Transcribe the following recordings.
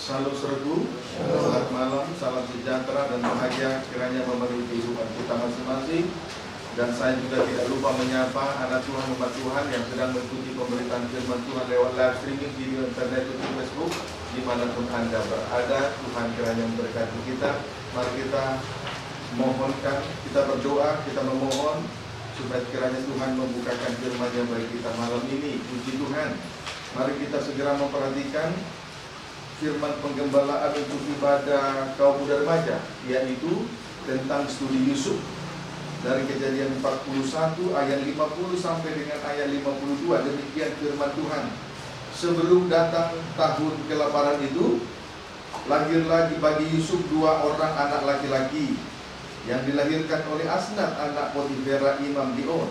Salam serbu, selamat malam, salam sejahtera dan bahagia kiranya memenuhi kehidupan kita masing-masing. Dan saya juga tidak lupa menyapa anak Tuhan, umat Tuhan yang sedang mengikuti pemberitaan firman Tuhan lewat live streaming video internet YouTube Facebook. Dimanapun Anda berada, Tuhan kiranya memberkati kita. Mari kita mohonkan, kita berdoa, kita memohon supaya kiranya Tuhan membukakan firman-Nya bagi kita malam ini. Puji Tuhan. Mari kita segera memperhatikan firman penggembalaan untuk ibadah kaum muda remaja, yaitu tentang studi Yusuf dari Kejadian 41 ayat 50 sampai dengan ayat 52. Demikian firman Tuhan. Sebelum datang tahun kelaparan itu, lahirlah bagi Yusuf dua orang anak laki-laki yang dilahirkan oleh Asnat anak Potifera imam di On.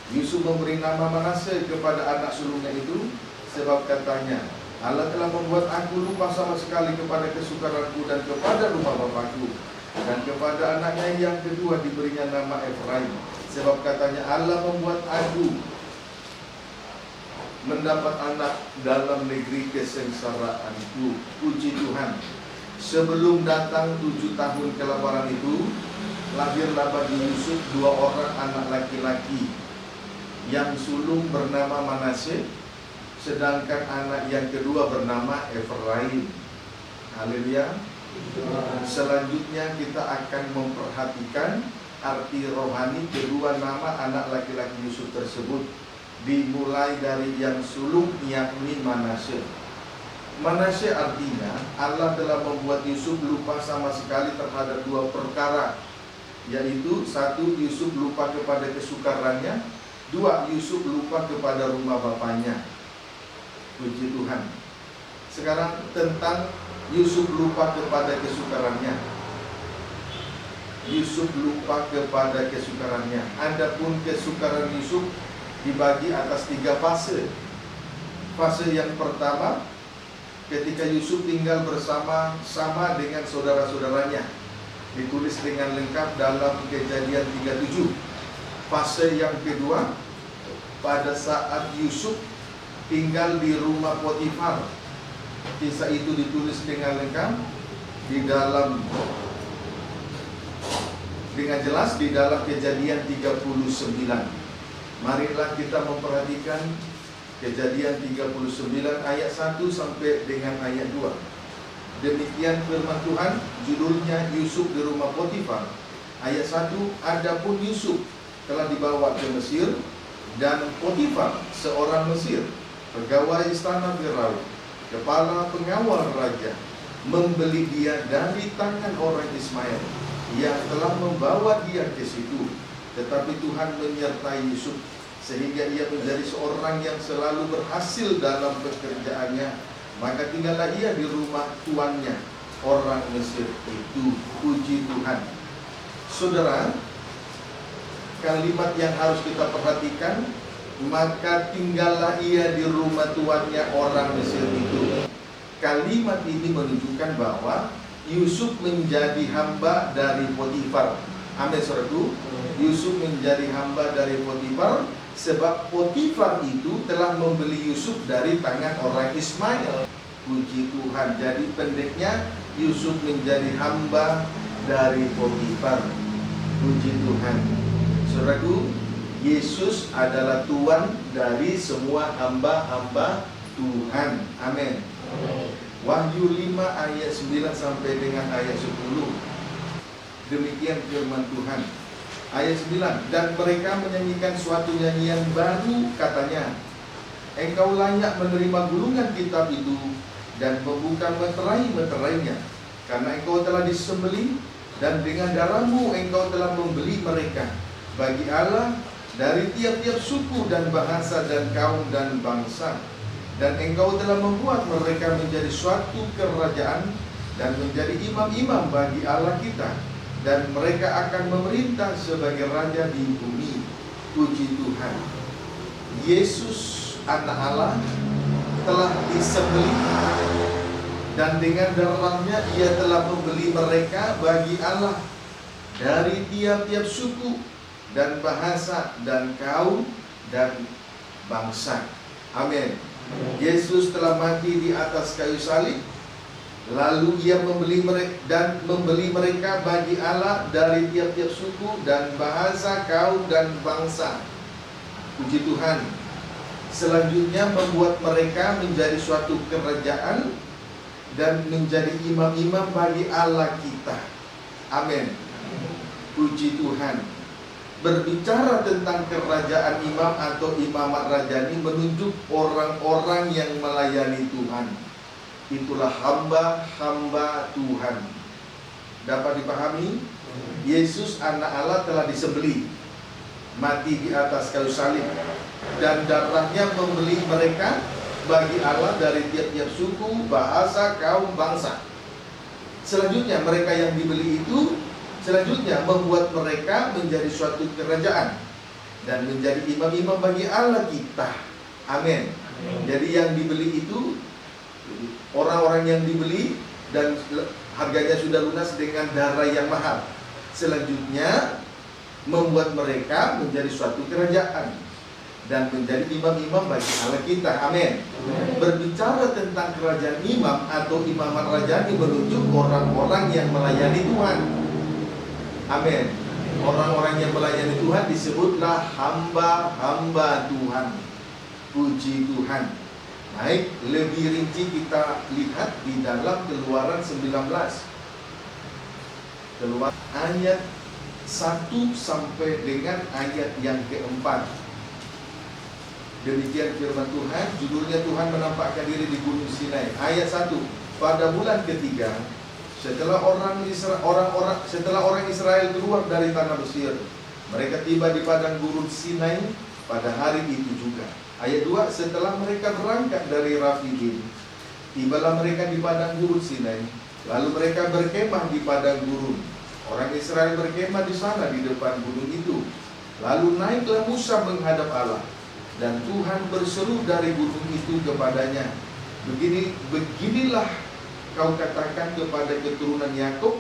Yusuf memberi nama Manasye kepada anak sulungnya itu, sebab katanya, Allah telah membuat aku lupa sama sekali kepada kesukaranku dan kepada rumah bapakku. Dan kepada anaknya yang kedua diberinya nama Efraim, sebab katanya, Allah membuat aku mendapat anak dalam negeri kesengsaraanku. Puji Tuhan. Sebelum datang 7 tahun kelaparan itu, lahirlah bagi Yusuf dua orang anak laki-laki, yang sulung bernama Manasye, sedangkan anak yang kedua bernama Efraim. Haleluya. Selanjutnya kita akan memperhatikan arti rohani kedua nama anak laki-laki Yusuf tersebut, dimulai dari yang sulung, yakni Manasye. Manasye artinya Allah telah membuat Yusuf lupa sama sekali terhadap dua perkara, yaitu satu, Yusuf lupa kepada kesukarannya, dua, Yusuf lupa kepada rumah bapaknya. Puji Tuhan. Sekarang tentang Yusuf lupa kepada kesukarannya. Yusuf lupa kepada kesukarannya. Adapun kesukaran Yusuf dibagi atas 3 fase. Fase yang pertama, ketika Yusuf tinggal bersama-sama dengan saudara-saudaranya, ditulis dengan lengkap dalam Kejadian 37. Fase yang kedua, pada saat Yusuf tinggal di rumah Potifar. Kisah itu ditulis dengan lengkap dengan jelas di dalam Kejadian 39. Marilah kita memperhatikan Kejadian 39 ayat 1 sampai dengan ayat 2. Demikian firman Tuhan, judulnya Yusuf di rumah Potifar. Ayat 1, adapun Yusuf telah dibawa ke Mesir, dan Potifar seorang Mesir, pegawai istana Firaun, kepala pengawal raja, membeli dia dari tangan orang Ismail yang telah membawa dia ke situ. Tetapi Tuhan menyertai Yusuf sehingga ia menjadi seorang yang selalu berhasil dalam pekerjaannya. Maka tinggallah ia di rumah tuannya, orang Mesir itu. Puji Tuhan. Saudara, kalimat yang harus kita perhatikan, maka tinggallah ia di rumah tuannya orang Mesir itu. Kalimat ini menunjukkan bahwa Yusuf menjadi hamba dari Potifar. Amin, saudaraku. Yusuf menjadi hamba dari Potifar sebab Potifar itu telah membeli Yusuf dari tangan orang Ismail. Puji Tuhan. Jadi pendeknya, Yusuf menjadi hamba dari Potifar. Puji Tuhan. Saudaraku, Yesus adalah Tuhan dari semua hamba-hamba Tuhan. Amin. Wahyu 5 ayat 9 sampai dengan ayat 10. Demikian firman Tuhan. Ayat 9, dan mereka menyanyikan suatu nyanyian baru, katanya, engkau layak menerima gulungan kitab itu dan membuka meterai-meterainya, karena engkau telah disembelih dan dengan darahmu engkau telah membeli mereka bagi Allah dari tiap-tiap suku dan bahasa dan kaum dan bangsa. Dan engkau telah membuat mereka menjadi suatu kerajaan dan menjadi imam-imam bagi Allah kita, dan mereka akan memerintah sebagai raja di bumi. Puji Tuhan. Yesus anak Allah telah disembelih, dan dengan darahnya ia telah membeli mereka bagi Allah dari tiap-tiap suku dan bahasa dan kaum dan bangsa. Amin. Yesus telah mati di atas kayu salib Lalu ia membeli mereka bagi Allah dari tiap-tiap suku dan bahasa, kaum dan bangsa. Puji Tuhan. Selanjutnya membuat mereka menjadi suatu kerajaan dan menjadi imam-imam bagi Allah kita. Amin. Puji Tuhan. Berbicara tentang kerajaan imam atau imamat rajani menunjuk orang-orang yang melayani Tuhan. Itulah hamba-hamba Tuhan. Dapat dipahami? Yesus anak Allah telah disembelih, mati di atas kayu salib, dan darahnya membeli mereka bagi Allah dari tiap-tiap suku, bahasa, kaum, bangsa. Selanjutnya mereka yang dibeli itu selanjutnya membuat mereka menjadi suatu kerajaan dan menjadi imam-imam bagi Allah kita. Amin. Jadi yang dibeli itu orang-orang yang dibeli dan harganya sudah lunas dengan darah yang mahal. Selanjutnya membuat mereka menjadi suatu kerajaan dan menjadi imam-imam bagi Allah kita. Amin. Berbicara tentang kerajaan imam atau imamat rajani menunjuk orang-orang yang melayani Tuhan. Amin. Orang-orang yang melayani Tuhan disebutlah hamba-hamba Tuhan. Puji Tuhan. Baik, lebih rinci kita lihat di dalam Keluaran 19. Keluaran ayat 1 sampai dengan ayat yang keempat. Demikian firman Tuhan, judulnya Tuhan menampakkan diri di Gunung Sinai. Ayat 1. Pada bulan ketiga, setelah orang Israel keluar dari tanah Mesir, mereka tiba di padang gurun Sinai pada hari itu juga. Ayat 2, setelah mereka berangkat dari Rafidim, tibalah mereka di padang gurun Sinai. Lalu mereka berkemah di padang gurun. Orang Israel berkemah di sana di depan gunung itu. Lalu naiklah Musa menghadap Allah, dan Tuhan berseru dari gunung itu kepadanya, beginilah kau katakan kepada keturunan Yakub,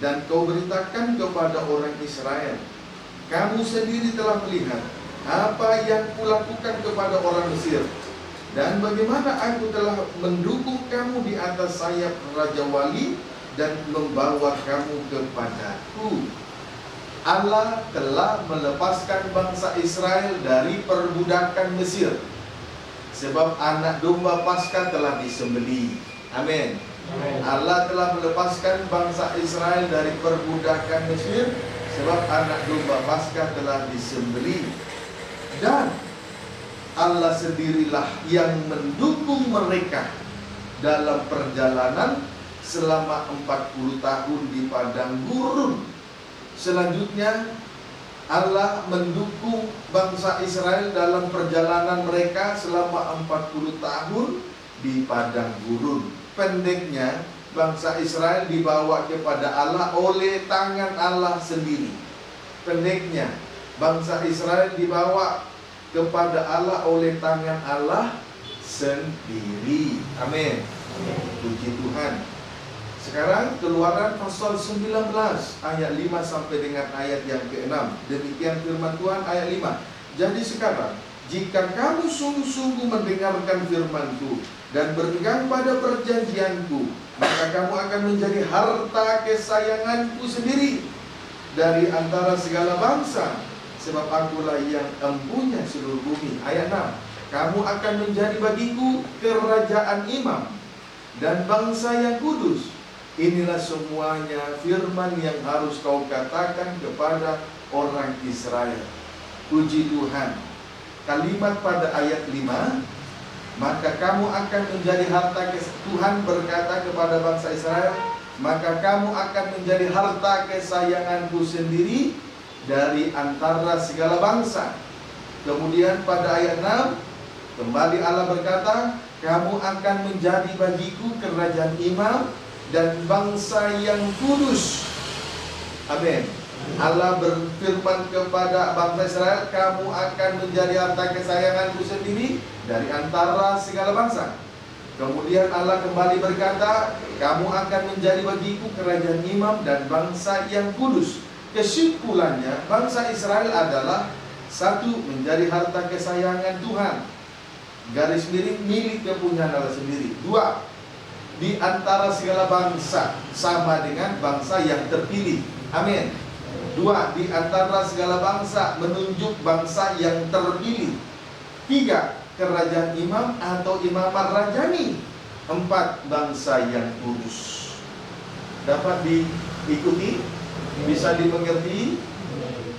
dan kau beritakan kepada orang Israel, kamu sendiri telah melihat apa yang kulakukan kepada orang Mesir, dan bagaimana aku telah mendukung kamu di atas sayap Raja Wali dan membawa kamu kepadaku. Allah telah melepaskan bangsa Israel dari perbudakan Mesir, sebab anak domba Paskah telah disembelih. Amin. Allah telah melepaskan bangsa Israel dari perbudakan Mesir, sebab anak domba Paskah telah disembelih. Dan Allah sendirilah yang mendukung mereka dalam perjalanan selama 40 tahun di padang gurun. Selanjutnya Allah mendukung bangsa Israel dalam perjalanan mereka selama 40 tahun di padang gurun. Pendeknya, bangsa Israel dibawa kepada Allah oleh tangan Allah sendiri. Pendeknya, bangsa Israel dibawa kepada Allah oleh tangan Allah sendiri. Amin. Puji Tuhan. Sekarang Keluaran pasal 19 ayat 5 sampai dengan ayat yang ke-6. Demikian firman Tuhan ayat 5. Jadi sekarang, jika kamu sungguh-sungguh mendengarkan firman-Ku dan berpegang pada perjanjianku, maka kamu akan menjadi harta kesayanganku sendiri dari antara segala bangsa, sebab akulah yang empunya seluruh bumi. Ayat 6, kamu akan menjadi bagiku kerajaan imam dan bangsa yang kudus. Inilah semuanya firman yang harus kau katakan kepada orang Israel. Puji Tuhan. Kalimat pada ayat 5, maka kamu akan menjadi harta Tuhan berkata kepada bangsa Israel, maka kamu akan menjadi harta kesayanganku sendiri dari antara segala bangsa. Kemudian pada ayat 6, kembali Allah berkata, kamu akan menjadi bagiku kerajaan imam dan bangsa yang kudus. Amin. Allah berfirman kepada bangsa Israel, kamu akan menjadi harta kesayanganku sendiri dari antara segala bangsa. Kemudian Allah kembali berkata, kamu akan menjadi bagiku kerajaan imam dan bangsa yang kudus. Kesimpulannya, bangsa Israel adalah satu, menjadi harta kesayangan Tuhan, garis miring milik kepunyaan Allah sendiri. Dua, di antara segala bangsa, sama dengan bangsa yang terpilih. Amin. 2, di antara segala bangsa, menunjuk bangsa yang terpilih. 3, kerajaan imam atau imamah rajani. 4, bangsa yang kudus. Dapat diikuti? Bisa dimengerti?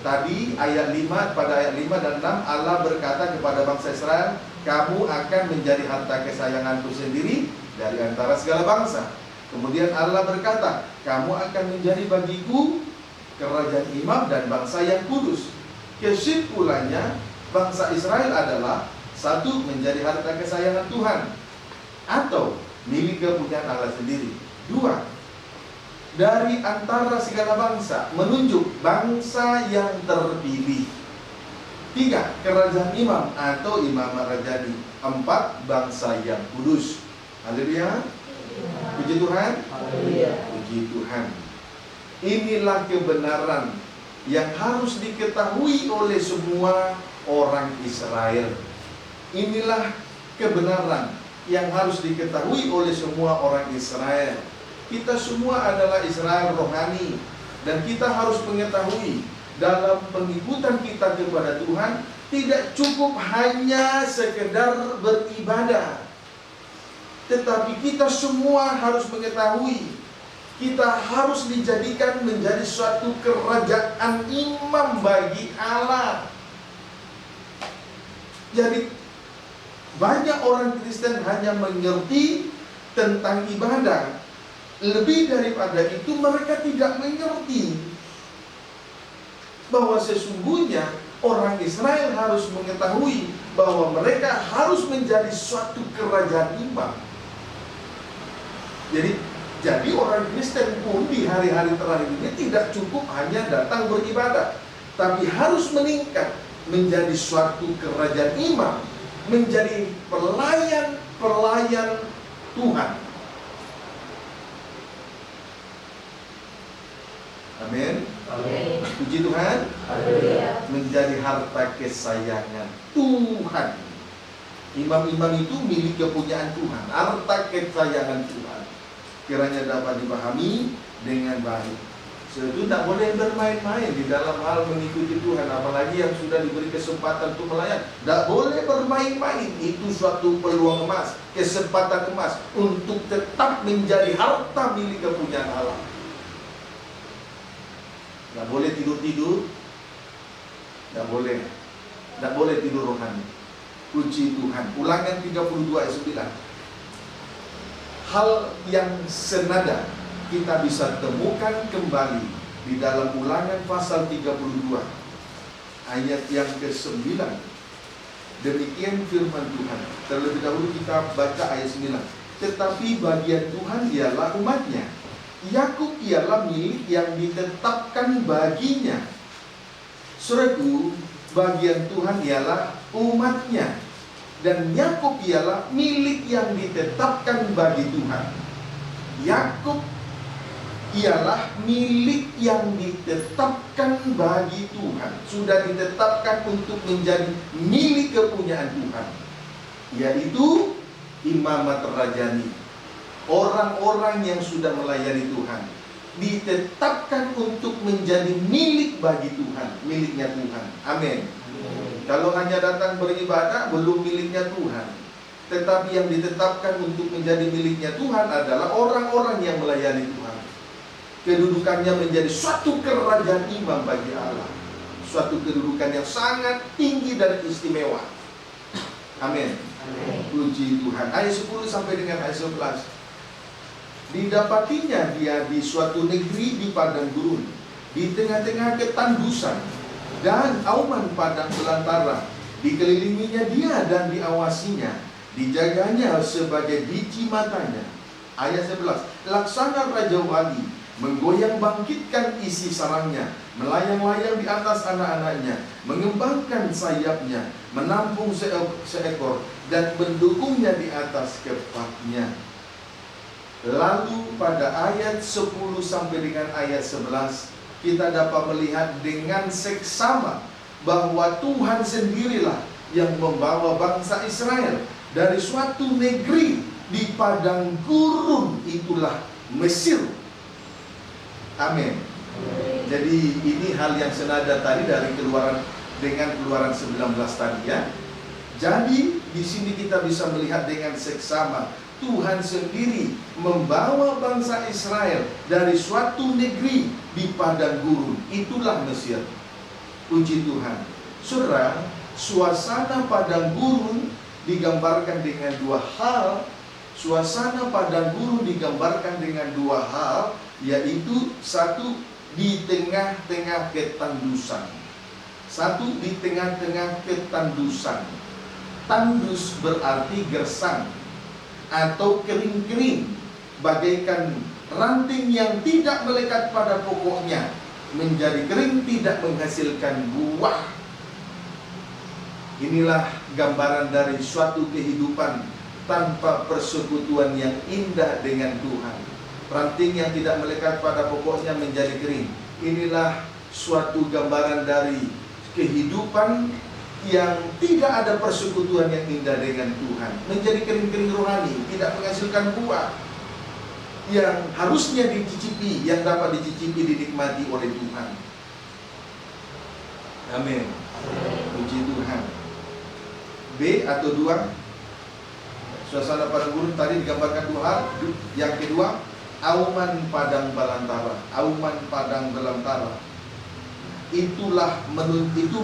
Tadi ayat 5, pada ayat 5 dan 6 Allah berkata kepada bangsa Israel, kamu akan menjadi harta kesayanganku sendiri dari antara segala bangsa. Kemudian Allah berkata, kamu akan menjadi bagiku kerajaan imam dan bangsa yang kudus. Kesimpulannya, bangsa Israel adalah 1, menjadi harta kesayangan Tuhan atau milik kepunyaan Allah sendiri. 2, dari antara segala bangsa, menunjuk bangsa yang terpilih. 3, kerajaan imam atau imamah rajani. 4, bangsa yang kudus. Haleluya. Puji Tuhan. Puji Tuhan. Inilah kebenaran yang harus diketahui oleh semua orang Israel. Inilah kebenaran yang harus diketahui oleh semua orang Israel. Kita semua adalah Israel rohani, dan kita harus mengetahui dalam pengikutan kita kepada Tuhan tidak cukup hanya sekedar beribadah, tetapi kita semua harus mengetahui kita harus dijadikan menjadi suatu kerajaan imam bagi Allah. Jadi banyak orang Kristen hanya mengerti tentang ibadah. Lebih daripada itu, mereka tidak mengerti bahwa sesungguhnya orang Israel harus mengetahui bahwa mereka harus menjadi suatu kerajaan imam. Jadi orang Kristen pun di hari-hari terakhir ini tidak cukup hanya datang beribadah, tapi harus meningkat menjadi suatu kerajaan imam, menjadi pelayan Tuhan. Amin. Amin. Puji Tuhan. Haleluya. Menjadi harta kesayangan Tuhan. Imam-imam itu milik kepunyaan Tuhan, harta kesayangan Tuhan. Kiranya dapat dipahami dengan baik. Sebab itu tidak boleh bermain-main di dalam hal mengikuti Tuhan, apalagi yang sudah diberi kesempatan untuk melayan. Tidak boleh bermain-main. Itu suatu peluang emas, kesempatan emas untuk tetap menjadi harta milik kepunyaan Allah. Tidak boleh tidur-tidur. Tidak boleh tidur rohani. Puji Tuhan. Ulangan 32 ayat 9. Hal yang senada kita bisa temukan kembali di dalam Ulangan pasal 32 ayat yang ke-9. Demikian firman Tuhan. Terlebih dahulu kita baca ayat 9. Tetapi bagian Tuhan ialah umatnya. Yakub ialah milik yang ditetapkan baginya. Saudaraku, bagian Tuhan ialah umatnya, dan Yakub ialah milik yang ditetapkan bagi Tuhan. Yakub ialah milik yang ditetapkan bagi Tuhan, sudah ditetapkan untuk menjadi milik kepunyaan Tuhan, yaitu imamat rajani. Orang-orang yang sudah melayani Tuhan ditetapkan untuk menjadi milik bagi Tuhan, miliknya Tuhan. Amin. Kalau hanya datang beribadah, belum miliknya Tuhan. Tetapi yang ditetapkan untuk menjadi miliknya Tuhan adalah orang-orang yang melayani Tuhan. Kedudukannya menjadi suatu kerajaan imam bagi Allah, suatu kedudukan yang sangat tinggi dan istimewa. Amin. Puji Tuhan. Ayat 10 sampai dengan ayat 11. Didapatinya dia di suatu negeri di padang gurun, di tengah-tengah ketandusan dan auman padang belantara. Dikelilinginya dia dan diawasinya, dijaganya sebagai biji matanya. Ayat 11. Laksana Raja Wali menggoyang bangkitkan isi sarangnya, melayang-layang di atas anak-anaknya, mengembangkan sayapnya, menampung seekor dan mendukungnya di atas kepaknya. Lalu pada ayat 10 sampai dengan ayat 11 kita dapat melihat dengan seksama bahwa Tuhan sendirilah yang membawa bangsa Israel dari suatu negeri di padang gurun itulah Mesir. Amin. Jadi ini hal yang senada tadi dari Keluaran dengan Keluaran 19 tadi ya. Jadi di sini kita bisa melihat dengan seksama Tuhan sendiri membawa bangsa Israel dari suatu negeri di padang gurun, itulah Mesir. Puji Tuhan. Saudara, suasana padang gurun digambarkan dengan dua hal. Suasana padang gurun digambarkan dengan dua hal, yaitu satu di tengah-tengah ketandusan. Satu di tengah-tengah ketandusan. Tandus berarti gersang atau kering-kering, bagaikan ranting yang tidak melekat pada pokoknya, menjadi kering, tidak menghasilkan buah. Inilah gambaran dari suatu kehidupan tanpa persekutuan yang indah dengan Tuhan. Ranting yang tidak melekat pada pokoknya menjadi kering. Inilah suatu gambaran dari kehidupan yang tidak ada persekutuan yang indah dengan Tuhan. Menjadi kering-kering rohani, tidak menghasilkan buah yang harusnya dicicipi, yang dapat dicicipi, dinikmati oleh Tuhan. Amin. Puji Tuhan. B atau dua, suasana padang gurun tadi digambarkan dua hal. Yang kedua, auman padang belantara. Auman padang belantara. Itu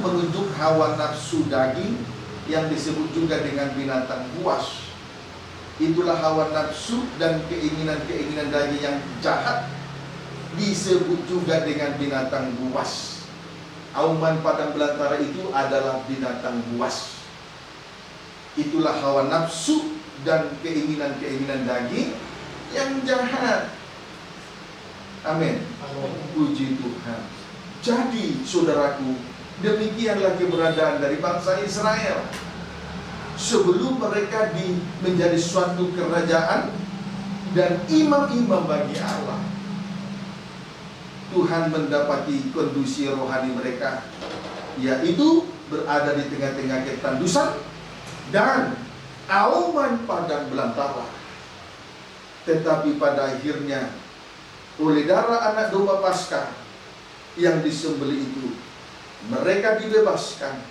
menunjuk hawa nafsu daging yang disebut juga dengan binatang buas. Itulah hawa nafsu dan keinginan-keinginan daging yang jahat, disebut juga dengan binatang buas. Auman padang belantara itu adalah binatang buas. Itulah hawa nafsu dan keinginan-keinginan daging yang jahat. Amin. Puji Tuhan. Jadi saudaraku, demikianlah keberadaan dari bangsa Israel. Sebelum mereka menjadi suatu kerajaan dan imam-imam bagi Allah, Tuhan mendapati kondisi rohani mereka, yaitu berada di tengah-tengah ketandusan dan auman padang belantara. Tetapi pada akhirnya, oleh darah anak domba Paskah yang disembelih itu, mereka dibebaskan,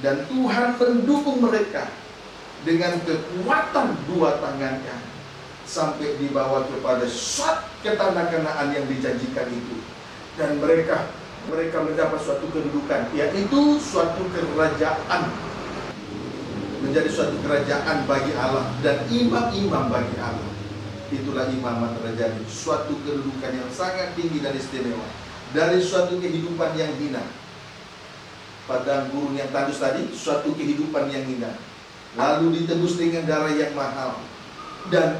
dan Tuhan mendukung mereka dengan kekuatan dua tangannya sampai dibawa kepada suatu ke tanah Kanaan yang dijanjikan itu. Dan mereka mendapat suatu kedudukan, yaitu suatu kerajaan, menjadi suatu kerajaan bagi Allah dan imam-imam bagi Allah. Itulah imamat kerajaan, suatu kedudukan yang sangat tinggi dan istimewa dari suatu kehidupan yang hina. Padang gurun yang tandus tadi, suatu kehidupan yang hina, lalu ditebus dengan darah yang mahal, dan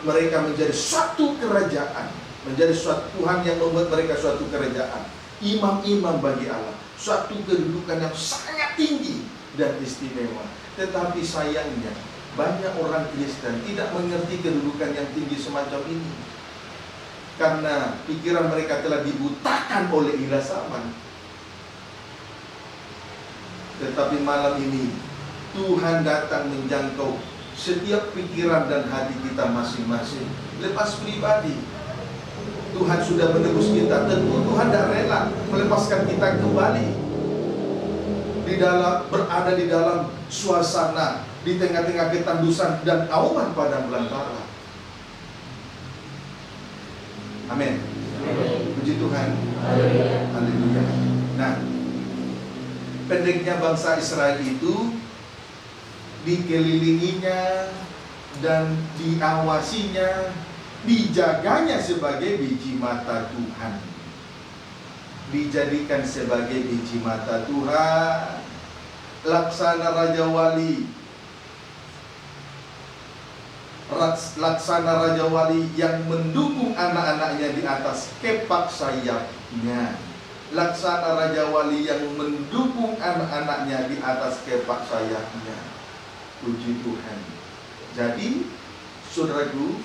mereka menjadi suatu kerajaan, menjadi suatu Tuhan yang membuat mereka suatu kerajaan, imam-imam bagi Allah, suatu kedudukan yang sangat tinggi dan istimewa. Tetapi sayangnya banyak orang Kristen tidak mengerti kedudukan yang tinggi semacam ini, karena pikiran mereka telah dibutakan oleh ilah zaman. Tetapi malam ini Tuhan datang menjangkau setiap pikiran dan hati kita masing-masing. Lepas pribadi, Tuhan sudah menebus kita. Tentu Tuhan tidak rela melepaskan kita kembali berada di dalam suasana di tengah-tengah ketandusan dan auman padang belantara. Amin. Puji Tuhan. Haleluya. Nah, pendeknya bangsa Israel itu dikelilinginya dan diawasinya, dijaganya sebagai biji mata Tuhan, dijadikan sebagai biji mata Tuhan, laksana Raja Wali, yang mendukung anak-anaknya di atas kepak sayapnya. Laksana Raja Wali yang mendukung anak-anaknya di atas kepak sayapnya. Puji Tuhan. Jadi, saudaraku,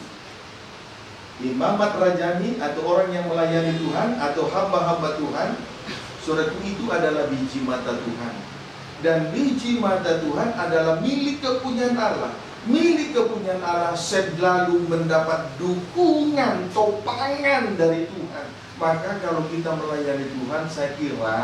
imamat rajani atau orang yang melayani Tuhan atau hamba-hamba Tuhan, saudaraku, itu adalah biji mata Tuhan. Dan biji mata Tuhan adalah milik kepunyaan Allah. milik kepunyaan Allah, selalu mendapat dukungan, topangan dari Tuhan. Maka kalau kita melayani Tuhan, saya kira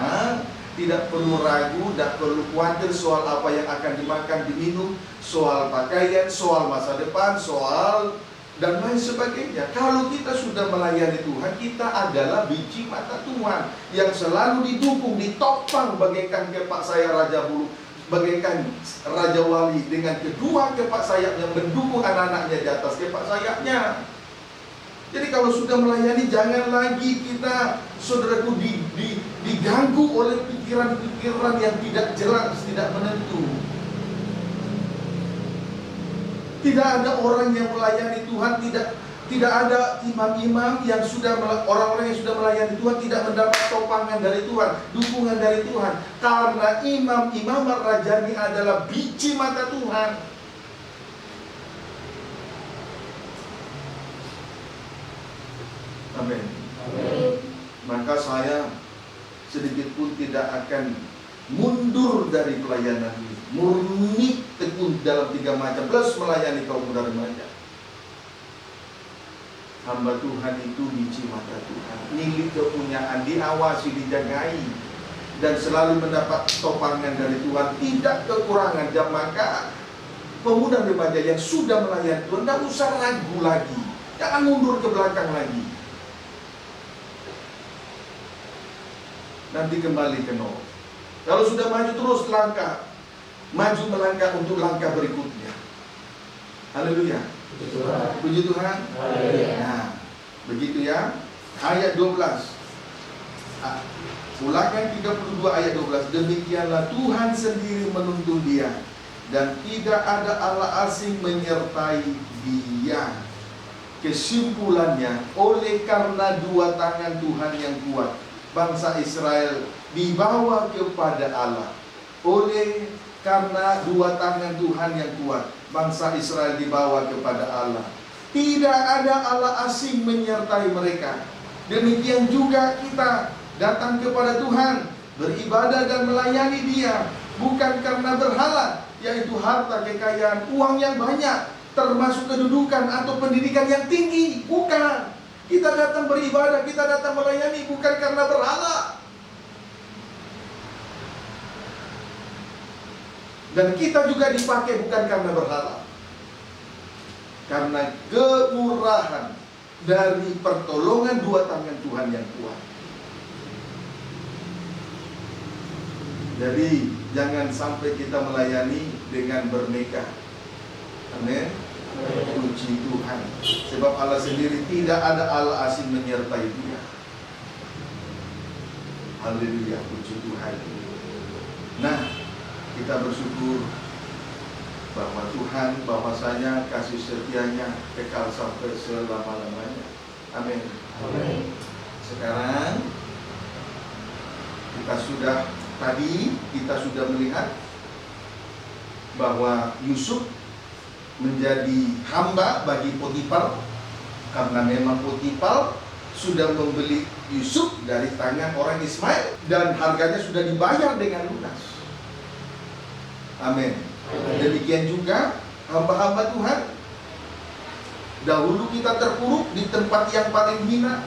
tidak perlu ragu, tidak perlu khawatir soal apa yang akan dimakan, diminum, soal pakaian, soal masa depan, soal dan lain sebagainya. Kalau kita sudah melayani Tuhan, kita adalah biji mata Tuhan yang selalu didukung, ditopang bagaikan kepak sayap Raja Bulu, bagaikan Raja Wali dengan kedua kepak sayap yang mendukung anak-anaknya di atas kepak sayapnya. Jadi kalau sudah melayani, jangan lagi kita, saudaraku, diganggu oleh pikiran-pikiran yang tidak jelas, tidak menentu. Tidak ada orang yang melayani Tuhan, tidak ada imam-imam yang sudah, orang-orang yang sudah melayani Tuhan tidak mendapat topangan dari Tuhan, dukungan dari Tuhan. Karena imam-imam rajani adalah biji mata Tuhan. Amin. Maka saya sedikit pun tidak akan mundur dari pelayanan ini. Murni tekun dalam 3 macam, plus melayani kaum muda remaja. Hamba Tuhan itu biji mata Tuhan, milik kepunyaan, diawasi, dijagai, dan selalu mendapat topangan dari Tuhan, tidak kekurangan. Dan maka pemuda remaja yang sudah melayani Tuhan, tidak usah ragu lagi, jangan mundur ke belakang lagi. Nanti kembali ke nol. Kalau sudah maju terus langkah, maju melangkah untuk langkah berikutnya. Haleluya. Puji Tuhan. Nah, begitu ya. Ayat 12. Ulangan 32 ayat 12. Demikianlah Tuhan sendiri menuntun dia, dan tidak ada Allah asing menyertai dia. Kesimpulannya, oleh karena 2 tangan Tuhan yang kuat, bangsa Israel dibawa kepada Allah. Oleh karena 2 tangan Tuhan yang kuat, bangsa Israel dibawa kepada Allah. Tidak ada Allah asing menyertai mereka. Demikian juga kita datang kepada Tuhan, beribadah dan melayani Dia, bukan karena berhala, yaitu harta, kekayaan, uang yang banyak, termasuk kedudukan atau pendidikan yang tinggi. Bukan. Kita datang beribadah, kita datang melayani bukan karena berhala. Dan kita juga dipakai bukan karena berhala. Karena kemurahan dari pertolongan 2 tangan Tuhan yang kuat. Jadi jangan sampai kita melayani dengan bermegah. Amin. Puji Tuhan. Sebab Allah sendiri tidak ada Allah asing menyertai dia. Haleluya, puji Tuhan. Nah, kita bersyukur bahwa Tuhan bahwasanya kasih setianya kekal sampai selama-lamanya. Amin. Sekarang kita sudah melihat bahwa Yusuf menjadi hamba bagi Potifar, karena memang Potifar sudah membeli Yusuf dari tangan orang Ismail dan harganya sudah dibayar dengan lunas. Amin. Demikian juga hamba-hamba Tuhan. Dahulu kita terpuruk di tempat yang paling hina,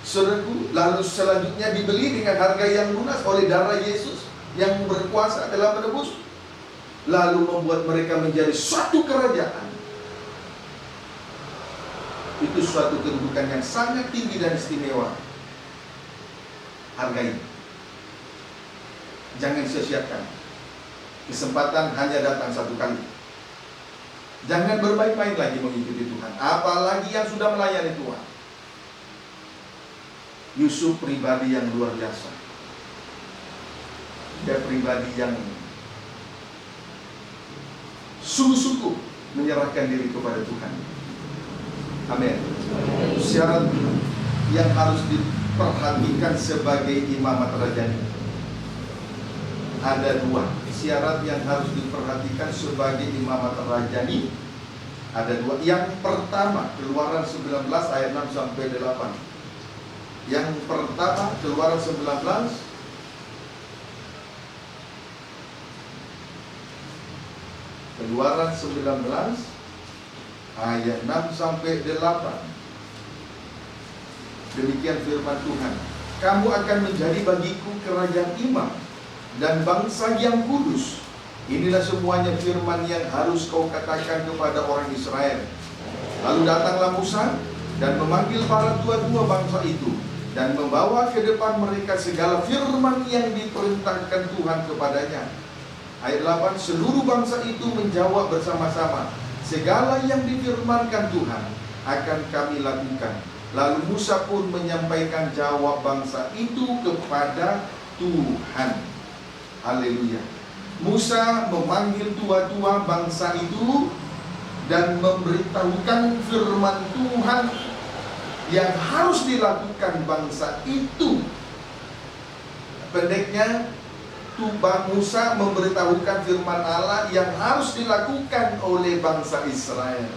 saudaraku, lalu selanjutnya dibeli dengan harga yang lunas oleh darah Yesus yang berkuasa dalam menebus, lalu membuat mereka menjadi suatu kerajaan. Itu suatu kedudukan yang sangat tinggi dan istimewa. Hargai. Jangan sia-siakan. Kesempatan hanya datang 1 kali. Jangan bermain-main lagi mengikuti Tuhan, apalagi yang sudah melayani Tuhan. Yusuf pribadi yang luar biasa. Dia pribadi yang sungguh-sungguh menyerahkan diri kepada Tuhan. Amin. Syarat yang harus diperhatikan sebagai imamat rajani ada 2. Syarat yang harus diperhatikan sebagai imamat rajani ada 2. Yang pertama, Keluaran 19 ayat 6 sampai 8. Yang pertama, Keluaran 19 Keluaran 19 ayat 6 sampai 8. Demikian firman Tuhan. Kamu akan menjadi bagiku kerajaan imam dan bangsa yang kudus. Inilah semuanya firman yang harus kau katakan kepada orang Israel. Lalu datanglah Musa dan memanggil para tua-tua bangsa itu dan membawa ke depan mereka segala firman yang diperintahkan Tuhan kepadanya. Ayat 8, seluruh bangsa itu menjawab bersama-sama, segala yang difirmankan Tuhan akan kami lakukan. Lalu Musa pun menyampaikan jawab bangsa itu kepada Tuhan. Haleluya. Musa memanggil tua-tua bangsa itu dan memberitahukan firman Tuhan yang harus dilakukan bangsa itu. Pendeknya, Musa memberitahukan firman Allah yang harus dilakukan oleh bangsa Israel.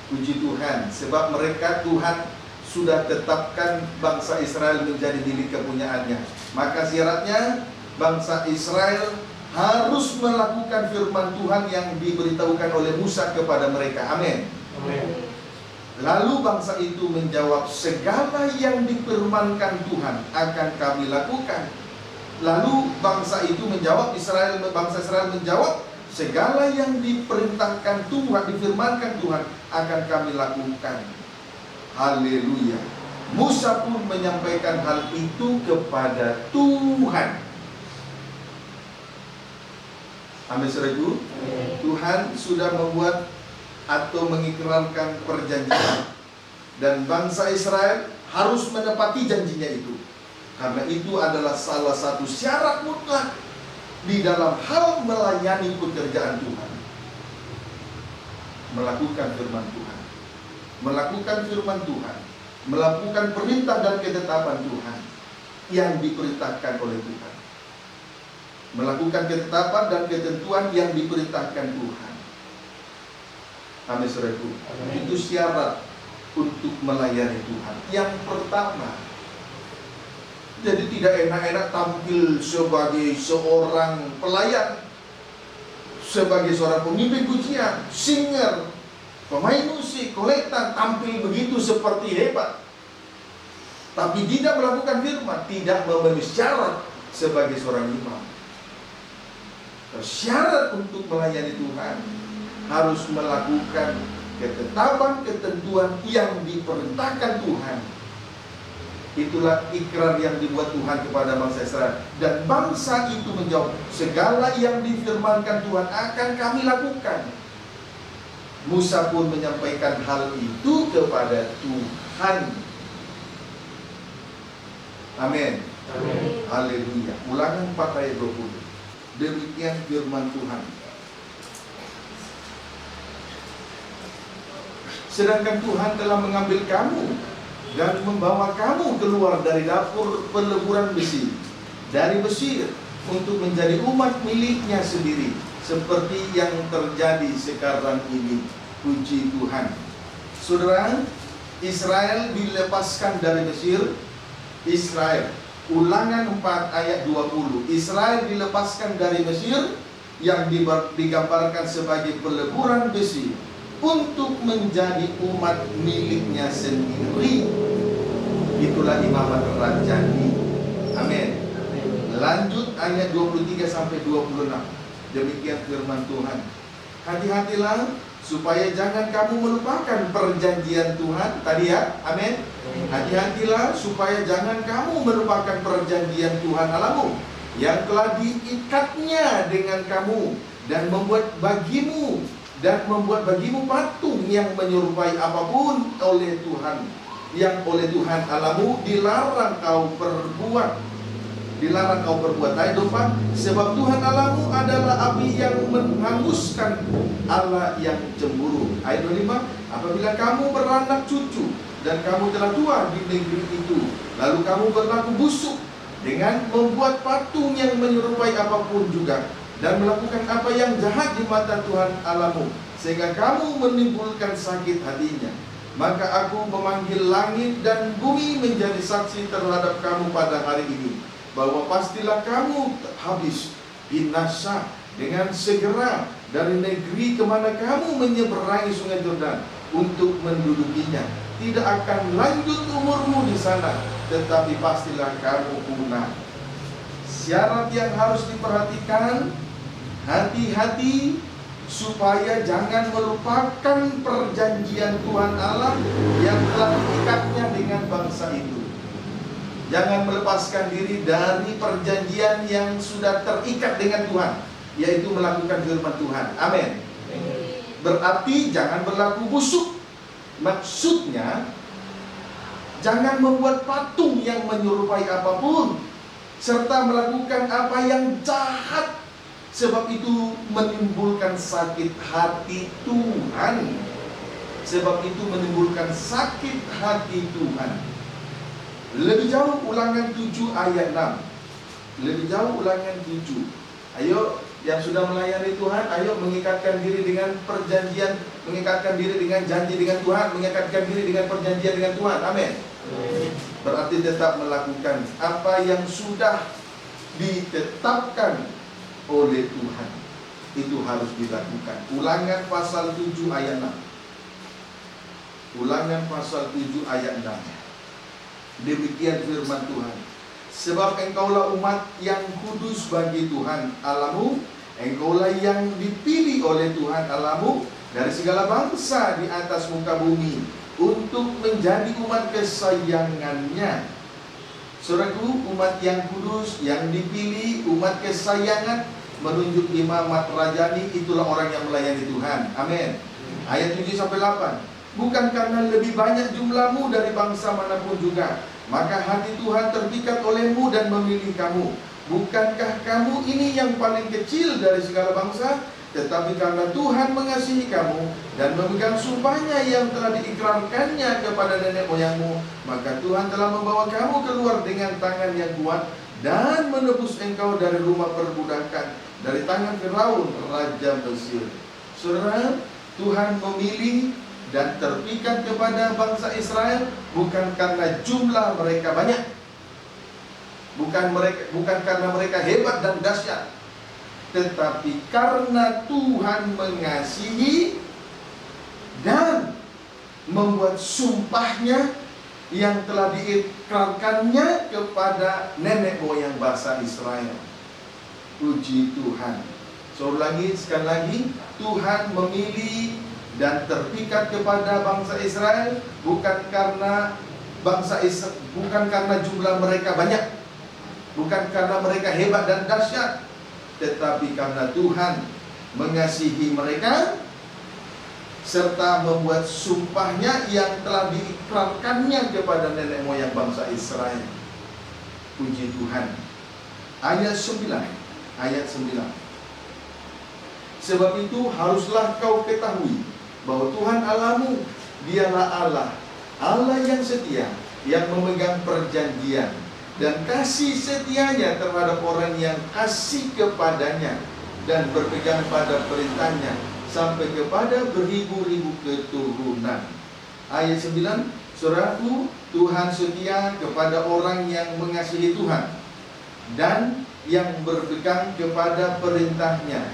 Puji Tuhan, sebab mereka Tuhan sudah tetapkan bangsa Israel menjadi milik kepunyaannya. Maka syaratnya bangsa Israel harus melakukan firman Tuhan yang diberitahukan oleh Musa kepada mereka. Amin. Amin. Lalu bangsa itu menjawab, segala yang difirmankan Tuhan akan kami lakukan. Lalu bangsa itu menjawab, bangsa Israel menjawab, segala yang diperintahkan Tuhan, difirmankan Tuhan akan kami lakukan. Haleluya. Musa pun menyampaikan hal itu kepada Tuhan. Amin, saudaraku. Tuhan sudah membuat atau mengikrarkan perjanjian, dan bangsa Israel harus menepati janjinya itu. Karena itu adalah salah satu syarat mutlak di dalam hal melayani pekerjaan Tuhan. Melakukan firman Tuhan, melakukan firman Tuhan, melakukan perintah dan ketetapan Tuhan yang diperintahkan oleh Tuhan, melakukan ketetapan dan ketentuan yang diperintahkan Tuhan. Amin, saudaraku. Itu syarat untuk melayani Tuhan. Yang pertama, jadi tidak enak-enak tampil sebagai seorang pelayan, sebagai seorang pemimpin pujian, singer, pemain musik, kolektan, tampil begitu seperti hebat, tapi tidak melakukan firman, tidak memenuhi syarat sebagai seorang imam. Syarat untuk melayani Tuhan harus melakukan ketetapan, ketentuan yang diperintahkan Tuhan. Itulah ikrar yang dibuat Tuhan kepada bangsa Israel. Dan bangsa itu menjawab, segala yang difirmankan Tuhan akan kami lakukan. Musa pun menyampaikan hal itu kepada Tuhan. Amin. Haleluya. Ulangan 4 ayat 20. Demikian firman Tuhan. Sedangkan Tuhan telah mengambil kamu dan membawa kamu keluar dari dapur peleburan besi, dari Mesir, untuk menjadi umat miliknya sendiri, seperti yang terjadi sekarang ini. Puji Tuhan. Saudara, Israel dilepaskan dari Mesir. Israel, Ulangan 4 ayat 20. Israel dilepaskan dari Mesir yang digambarkan sebagai peleburan besi untuk menjadi umat miliknya sendiri. Itulah imamat rajani. Amin. Lanjut ayat 23 sampai 26. Demikian firman Tuhan. Hati-hatilah supaya jangan kamu melupakan perjanjian Tuhan tadi ya. Amin. Hati-hatilah supaya jangan kamu melupakan perjanjian Tuhan Allahmu yang telah diikatnya dengan kamu dan membuat bagimu patung yang menyerupai apapun oleh Tuhan, yang oleh Tuhan Allahmu dilarang kau perbuat. Ayat 24, sebab Tuhan Allahmu adalah api yang menghanguskan, Allah yang cemburu. Ayat 25, apabila kamu beranak cucu dan kamu telah tua di negeri itu, lalu kamu berlaku busuk dengan membuat patung yang menyerupai apapun juga, dan melakukan apa yang jahat di mata Tuhan Allahmu, sehingga kamu menimbulkan sakit hatinya, maka aku memanggil langit dan bumi menjadi saksi terhadap kamu pada hari ini, bahwa pastilah kamu habis binasa dengan segera dari negeri kemana kamu menyeberangi sungai Yordan untuk mendudukinya. Tidak akan lanjut umurmu di sana, tetapi pastilah kamu punah. Syarat yang harus diperhatikan, hati-hati supaya jangan melupakan perjanjian Tuhan Allah yang telah diikatnya dengan bangsa itu. Jangan melepaskan diri dari perjanjian yang sudah terikat dengan Tuhan, yaitu melakukan firman Tuhan. Amin. Berarti jangan berlaku busuk. Maksudnya, jangan membuat patung yang menyerupai apapun, serta melakukan apa yang jahat, sebab itu menimbulkan sakit hati Tuhan. Sebab itu menimbulkan sakit hati Tuhan. Lebih jauh Ulangan 7 ayat 6. Lebih jauh Ulangan 7. Ayo yang sudah melayani Tuhan, ayo mengikatkan diri dengan perjanjian, mengikatkan diri dengan janji dengan Tuhan, mengikatkan diri dengan perjanjian dengan Tuhan. Amin. Berarti tetap melakukan apa yang sudah ditetapkan oleh Tuhan. Itu harus dilakukan. Ulangan pasal 7 ayat 6. Ulangan pasal 7 ayat 6. Demikian firman Tuhan. Sebab engkaulah umat yang kudus bagi Tuhan Allahmu, engkaulah yang dipilih oleh Tuhan Allahmu dari segala bangsa di atas muka bumi, untuk menjadi umat kesayangannya. Saudaraku, umat yang kudus, yang dipilih, umat kesayangan, menunjuk imamat rajani, itulah orang yang melayani Tuhan. Amin. Ayat 7-8. Bukan karena lebih banyak jumlahmu dari bangsa manapun juga, maka hati Tuhan terpikat olehmu dan memilih kamu. Bukankah kamu ini yang paling kecil dari segala bangsa? Tetapi karena Tuhan mengasihi kamu dan memegang sumpahnya yang telah diikrarkannya kepada nenek moyangmu, maka Tuhan telah membawa kamu keluar dengan tangan yang kuat dan menebus engkau dari rumah perbudakan, dari tangan Firaun, raja Mesir. Saudara, Tuhan memilih dan terpikat kepada bangsa Israel bukan karena jumlah mereka banyak, bukan karena mereka hebat dan dahsyat, tetapi karena Tuhan mengasihi dan membuat sumpahnya yang telah diikrarkannya kepada nenek moyang bangsa Israel. Puji Tuhan. Sekali lagi, Tuhan memilih dan terpikat kepada bangsa Israel bukan karena jumlah mereka banyak, bukan karena mereka hebat dan dahsyat, tetapi karena Tuhan mengasihi mereka serta membuat sumpahnya yang telah diikrarkannya kepada nenek moyang bangsa Israel. Puji Tuhan. Ayat 9. Sebab itu haruslah kau ketahui bahwa Tuhan Allahmu, dialah Allah yang setia, yang memegang perjanjian dan kasih setianya terhadap orang yang kasih kepadanya dan berpegang pada perintahnya sampai kepada beribu-ribu keturunan. Ayat 9, saudaraku, Tuhan setia kepada orang yang mengasihi Tuhan dan yang berpegang kepada perintahnya.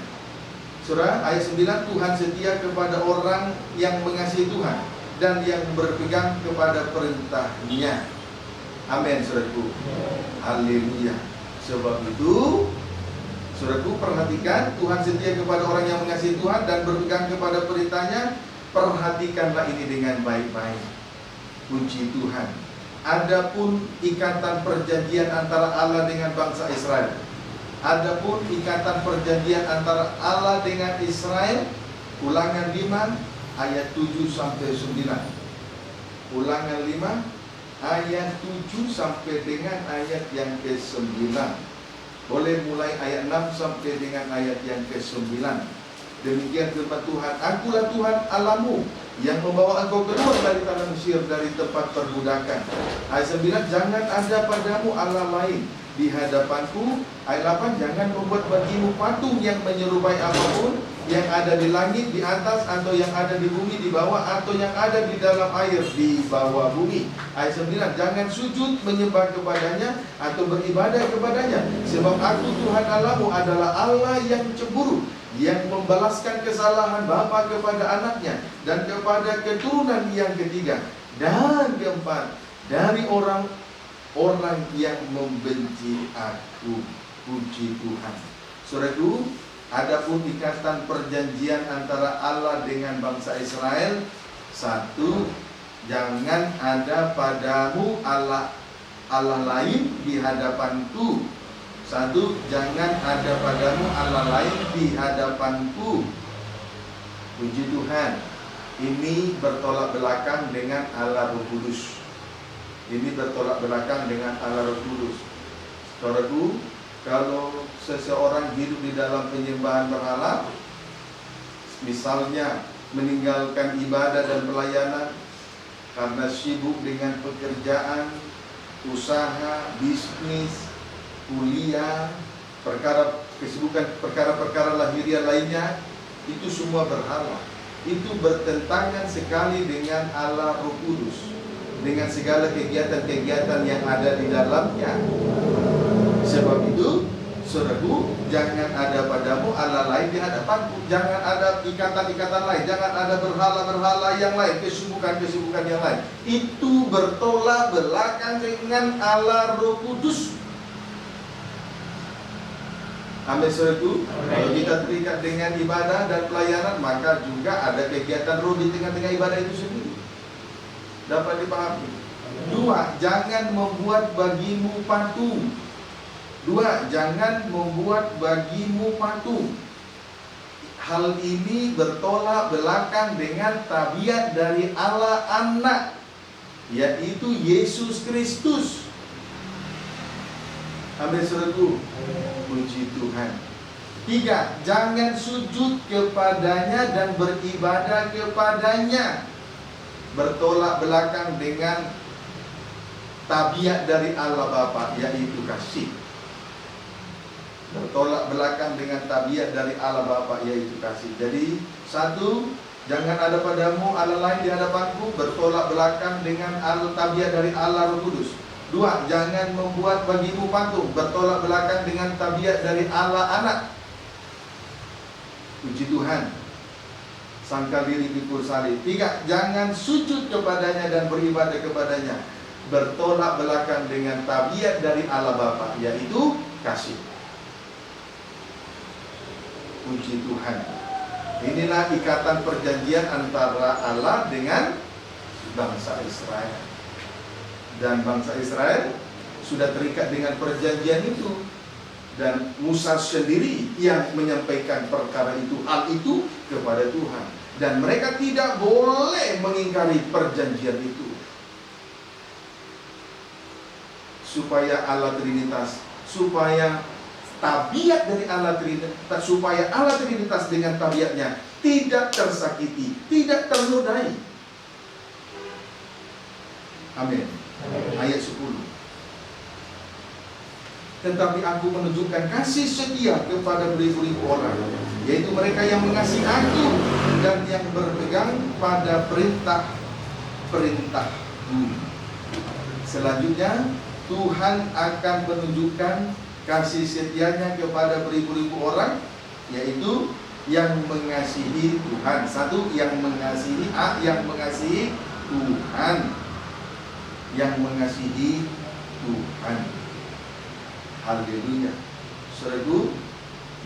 Saudara, ayat 9, Tuhan setia kepada orang yang mengasihi Tuhan dan yang berpegang kepada perintahnya. Amin, saudaraku. Haleluya. Sebab itu, saudaraku, perhatikan, Tuhan setia kepada orang yang mengasihi Tuhan dan berpegang kepada perintahnya. Perhatikanlah ini dengan baik-baik. Puji Tuhan. Adapun ikatan perjanjian antara Allah dengan bangsa Israel, adapun ikatan perjanjian antara Allah dengan Israel, Ulangan 5 ayat 7-9. Ulangan 5 ayat 7 sampai dengan ayat yang ke-9. Boleh mulai ayat 6 sampai dengan ayat yang ke-9. Demikian firman Tuhan, Akulah Tuhan Allahmu yang membawa engkau keluar dari tanah Mesir, dari tempat perbudakan. Ayat 9, jangan ada padamu Allah lain di hadapanku. Ayat 8, jangan membuat bagimu patung yang menyerupai apapun yang ada di langit di atas, atau yang ada di bumi di bawah, atau yang ada di dalam air di bawah bumi. Ayat 9, jangan sujud menyembah kepadanya atau beribadah kepadanya, sebab aku Tuhan Allahmu adalah Allah yang cemburu yang membalaskan kesalahan bapa kepada anaknya dan kepada keturunan yang ketiga dan keempat dari orang-orang yang membenci aku. Puji Tuhan. Saudaraku, adapun ikatan perjanjian antara Allah dengan bangsa Israel, satu, jangan ada padamu Allah lain di hadapanku. Satu, jangan ada padamu Allah lain di hadapanku. Puji Tuhan. Ini bertolak belakang dengan Allah Roh Kudus. Ini bertolak belakang dengan Allah Roh Kudus. Saudaraku, kalau seseorang hidup di dalam penyembahan berhala, misalnya meninggalkan ibadah dan pelayanan karena sibuk dengan pekerjaan, usaha, bisnis, kuliah, perkara-perkara lahiriah lainnya, itu semua berhala. Itu bertentangan sekali dengan Allah Roh Kudus, dengan segala kegiatan-kegiatan yang ada di dalamnya. Sebab itu, saudaraku, jangan ada padamu Allah lain di hadapanku. Jangan ada ikatan-ikatan lain. Jangan ada berhala-berhala yang lain, kesibukan-kesibukan yang lain. Itu bertolak belakang dengan Allah Roh Kudus. Amin, saudaraku. Kalau kita terikat dengan ibadah dan pelayanan, maka juga ada kegiatan roh di tengah-tengah ibadah itu sendiri. Dapat dipahami. Dua, jangan membuat bagimu patung. Dua, jangan membuat bagimu patung. Hal ini bertolak belakang dengan tabiat dari Allah Anak, yaitu Yesus Kristus. Amin, saudaraku. Puji Tuhan. Tiga, jangan sujud kepadanya dan beribadah kepadanya. Bertolak belakang dengan tabiat dari Allah Bapa, yaitu kasih. Bertolak belakang dengan tabiat dari Allah Bapa, yaitu kasih. Jadi, satu, jangan ada padamu Allah lain di hadapanku. Bertolak belakang dengan tabiat dari Allah Roh Kudus. Dua, jangan membuat bagimu patung. Bertolak belakang dengan tabiat dari Allah Anak. Puji Tuhan. Sangkal diri pikul salib. Tiga, jangan sujud kepadanya dan beribadah kepadanya. Bertolak belakang dengan tabiat dari Allah Bapa, yaitu kasih. Puji Tuhan. Inilah ikatan perjanjian antara Allah dengan bangsa Israel. Dan bangsa Israel sudah terikat dengan perjanjian itu. Dan Musa sendiri yang menyampaikan perkara itu, hal itu kepada Tuhan. Dan mereka tidak boleh mengingkari perjanjian itu. Supaya Allah Trinitas, supaya tabiat dari Allah Trinitas, supaya Allah Trinitas dengan tabiatnya tidak tersakiti, tidak ternodai. Amin. Ayat 10. Tetapi aku menunjukkan kasih setia kepada beribu-ribu orang, yaitu mereka yang mengasihi aku dan yang berpegang pada perintah-perintahku. Selanjutnya, Tuhan akan menunjukkan kasih setianya kepada beribu-ribu orang, yaitu yang mengasihi Tuhan. Satu, yang mengasihi Tuhan. Yang mengasihi Tuhan. Haleluya. Saudaraku,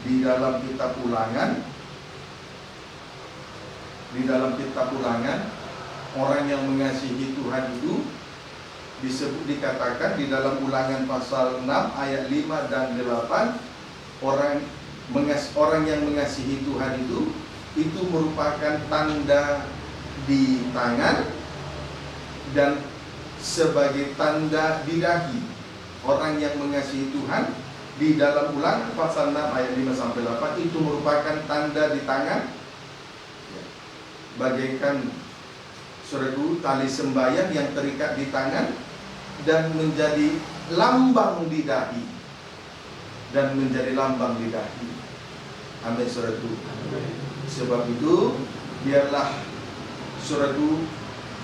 di dalam kitab Ulangan, orang yang mengasihi Tuhan itu dikatakan di dalam Ulangan pasal 6 ayat 5 dan 8, orang yang mengasihi Tuhan itu merupakan tanda di tangan dan sebagai tanda di dahi. Orang yang mengasihi Tuhan di dalam Ulangan pasal 6 ayat 5 sampai 8 itu merupakan tanda di tangan, bagaikan saudaraku tali sembahyang yang terikat di tangan dan menjadi lambang di dahi. Amin, saudaraku. Sebab itu biarlah saudaraku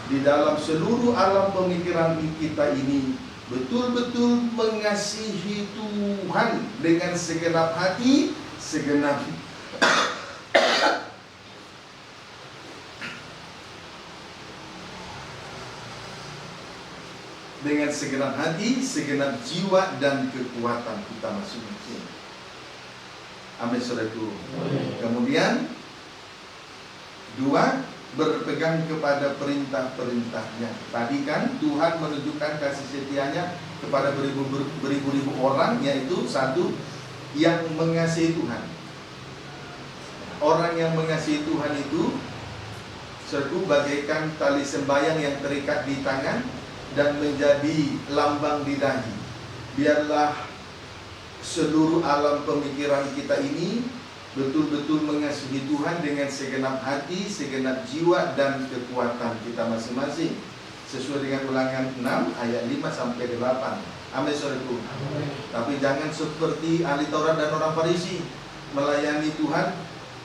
di dalam seluruh alam pemikiran kita ini betul-betul mengasihi Tuhan dengan segenap hati, segenap dengan segenap hati, segenap jiwa, dan kekuatan kita masing-masing. Amin, saudaraku. Kemudian, 2, berpegang kepada perintah-perintahnya. Tadi kan Tuhan menunjukkan kasih setianya kepada beribu-ribu orang, yaitu 1, yang mengasihi Tuhan. Orang yang mengasihi Tuhan itu serbu bagaikan tali sembayang yang terikat di tangan dan menjadi lambang di dahi. Biarlah seluruh alam pemikiran kita ini betul-betul mengasihi Tuhan dengan segenap hati, segenap jiwa, dan kekuatan kita masing-masing, sesuai dengan Ulangan 6 ayat 5-8. Amin, saudaraku. Tapi jangan seperti ahli Taurat dan orang Farisi, melayani Tuhan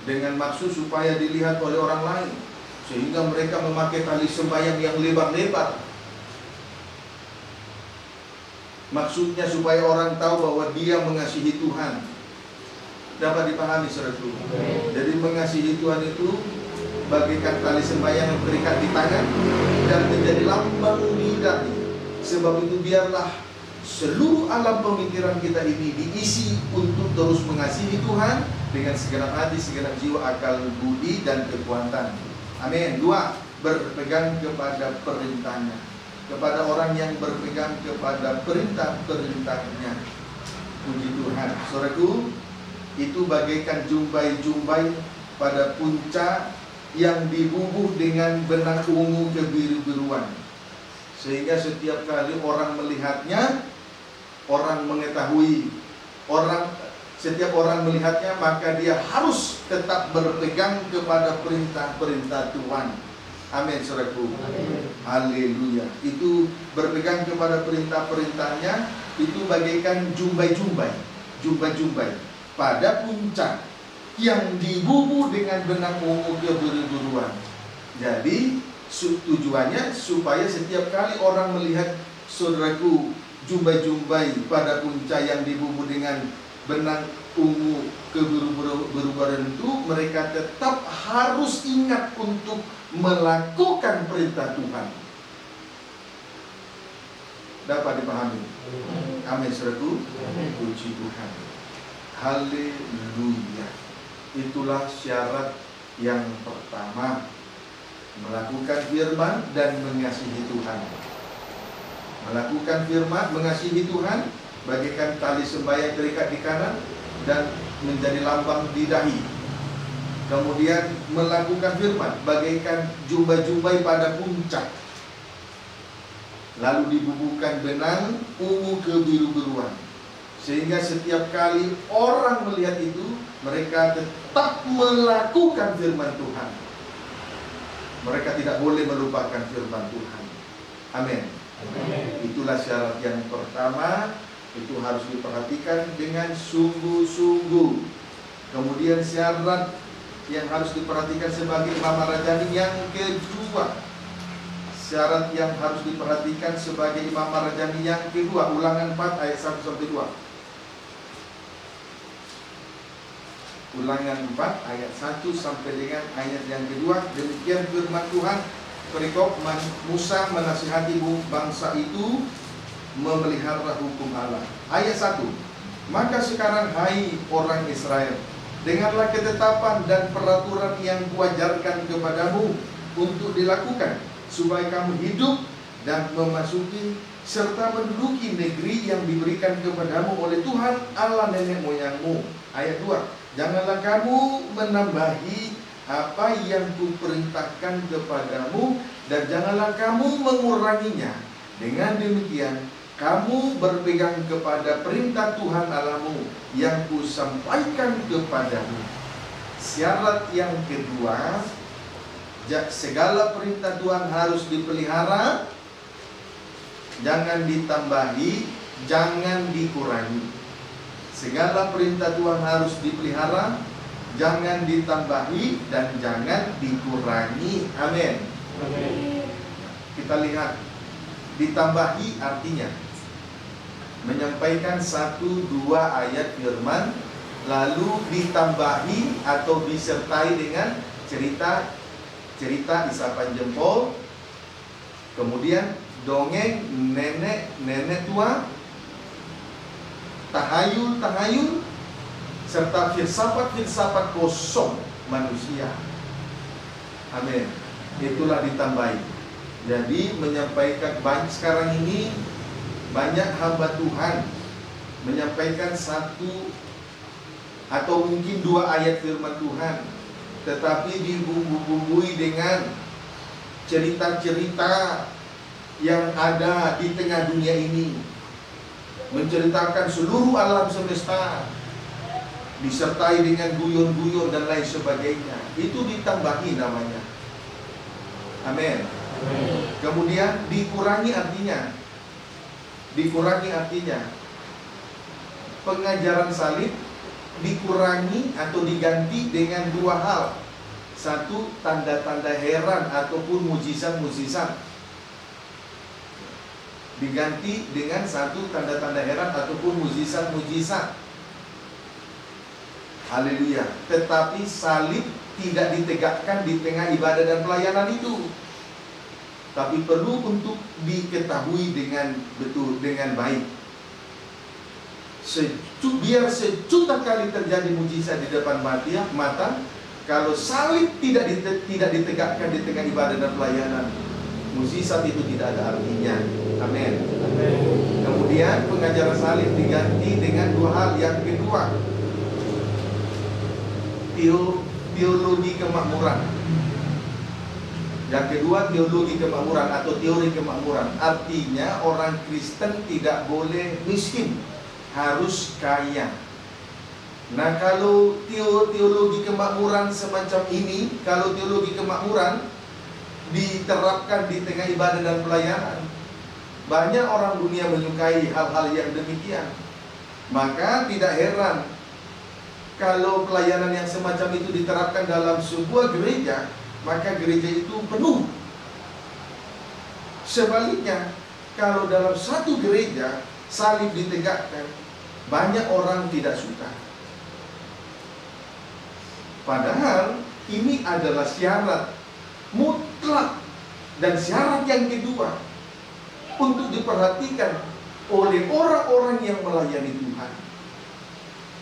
dengan maksud supaya dilihat oleh orang lain, sehingga mereka memakai tali sembahyang yang lebar-lebar. Maksudnya supaya orang tahu bahwa dia mengasihi Tuhan. Dapat dipahami, saudaraku. Jadi mengasihi Tuhan itu bagaikan tali sembahyang yang terikat di tangan dan menjadi lambang di dahi. Sebab itu biarlah seluruh alam pemikiran kita ini diisi untuk terus mengasihi Tuhan dengan segenap hati, segenap jiwa, akal budi, dan kekuatan. Amin. 2, berpegang kepada perintahnya. Kepada orang yang berpegang kepada perintah-perintahnya. Puji Tuhan. Saudaraku, itu bagaikan jumbai-jumbai pada puncak yang dibubuh dengan benang ungu kebiru-biruan, sehingga setiap kali orang melihatnya, orang mengetahui, setiap orang melihatnya, maka dia harus tetap berpegang kepada perintah-perintah Tuhan. Amin, saudaraku. Haleluya. Itu berpegang kepada perintah-perintahnya, itu bagaikan jumbai-jumbai pada puncak yang dibubuh dengan benang ungu kebiru-biruan. Jadi tujuannya supaya setiap kali orang melihat, saudaraku, jumbai-jumbai pada puncak yang dibubuh dengan benang ungu kebiru-biruan itu, mereka tetap harus ingat untuk melakukan perintah Tuhan. Dapat dipahami? Amin, saudaraku. Puji Tuhan. Haleluya. Itulah syarat yang pertama, melakukan firman dan mengasihi Tuhan. Melakukan firman, mengasihi Tuhan, bagaikan tali sembahyang terikat di kanan dan menjadi lambang di dahi. Kemudian melakukan firman, bagaikan jumbai-jumbai pada puncak, lalu dibubuhkan benang ungu kebiru-biruan, sehingga setiap kali orang melihat itu, mereka tetap melakukan firman Tuhan. Mereka tidak boleh melupakan firman Tuhan. Amin. Itulah syarat yang pertama, itu harus diperhatikan dengan sungguh-sungguh. Kemudian syarat yang harus diperhatikan sebagai imam marajani yang kedua. Syarat yang harus diperhatikan sebagai imam marajani yang kedua, Ulangan 4 ayat 1-2. Ulangan 4 ayat 1 sampai dengan ayat yang kedua. Demikian firman Tuhan, perikop Musa menasihati bangsa itu memelihara hukum Allah. Ayat 1. Maka sekarang hai orang Israel, dengarlah ketetapan dan peraturan yang kuajarkan kepadamu untuk dilakukan, supaya kamu hidup dan memasuki serta menduduki negeri yang diberikan kepadamu oleh Tuhan Allah nenek moyangmu. Ayat 2. Janganlah kamu menambahi apa yang kuperintahkan kepadamu, dan janganlah kamu menguranginya. Dengan demikian kamu berpegang kepada perintah Tuhan Allahmu yang kusampaikan kepadamu. Syarat yang kedua, segala perintah Tuhan harus dipelihara, jangan ditambahi, jangan dikurangi. Segala perintah Tuhan harus dipelihara, jangan ditambahi, dan jangan dikurangi. Amin. Kita lihat, ditambahi artinya menyampaikan 1-2 ayat firman, lalu ditambahi atau disertai dengan cerita isapan jempol, kemudian dongeng nenek tua, tahayul, serta filsafat kosong manusia. Amin. Itulah ditambahi. Jadi menyampaikan banyak sekarang ini, banyak hamba Tuhan menyampaikan satu atau mungkin dua ayat firman Tuhan, tetapi dibumbu-bumbui dengan cerita-cerita yang ada di tengah dunia ini, menceritakan seluruh alam semesta, disertai dengan guyon-guyon dan lain sebagainya. Itu ditambahi namanya. Amin. Kemudian dikurangi artinya. Pengajaran salib dikurangi atau diganti dengan dua hal. Satu, tanda-tanda heran ataupun mujizat-mujizat. Diganti dengan satu, tanda-tanda heran ataupun mujizat-mujizat. Haleluya. Tetapi salib tidak ditegakkan di tengah ibadah dan pelayanan itu. Tapi perlu untuk diketahui dengan betul, dengan baik. Biar sejuta kali terjadi mujizat di depan mata, kalau salib tidak ditegakkan di tengah ibadah dan pelayanan, mujizat itu tidak ada artinya. Amin. Kemudian pengajaran salib diganti dengan dua hal. Yang kedua, teologi kemakmuran. Yang kedua, teologi kemakmuran atau teori kemakmuran. Artinya orang Kristen tidak boleh miskin, harus kaya. Nah, kalau teologi kemakmuran semacam ini, kalau teologi kemakmuran diterapkan di tengah ibadah dan pelayanan, banyak orang dunia menyukai hal-hal yang demikian. Maka tidak heran kalau pelayanan yang semacam itu diterapkan dalam sebuah gereja, maka gereja itu penuh. Sebaliknya, kalau dalam satu gereja salib ditegakkan, banyak orang tidak suka. Padahal ini adalah syarat mutlak dan syarat yang kedua untuk diperhatikan oleh orang-orang yang melayani Tuhan.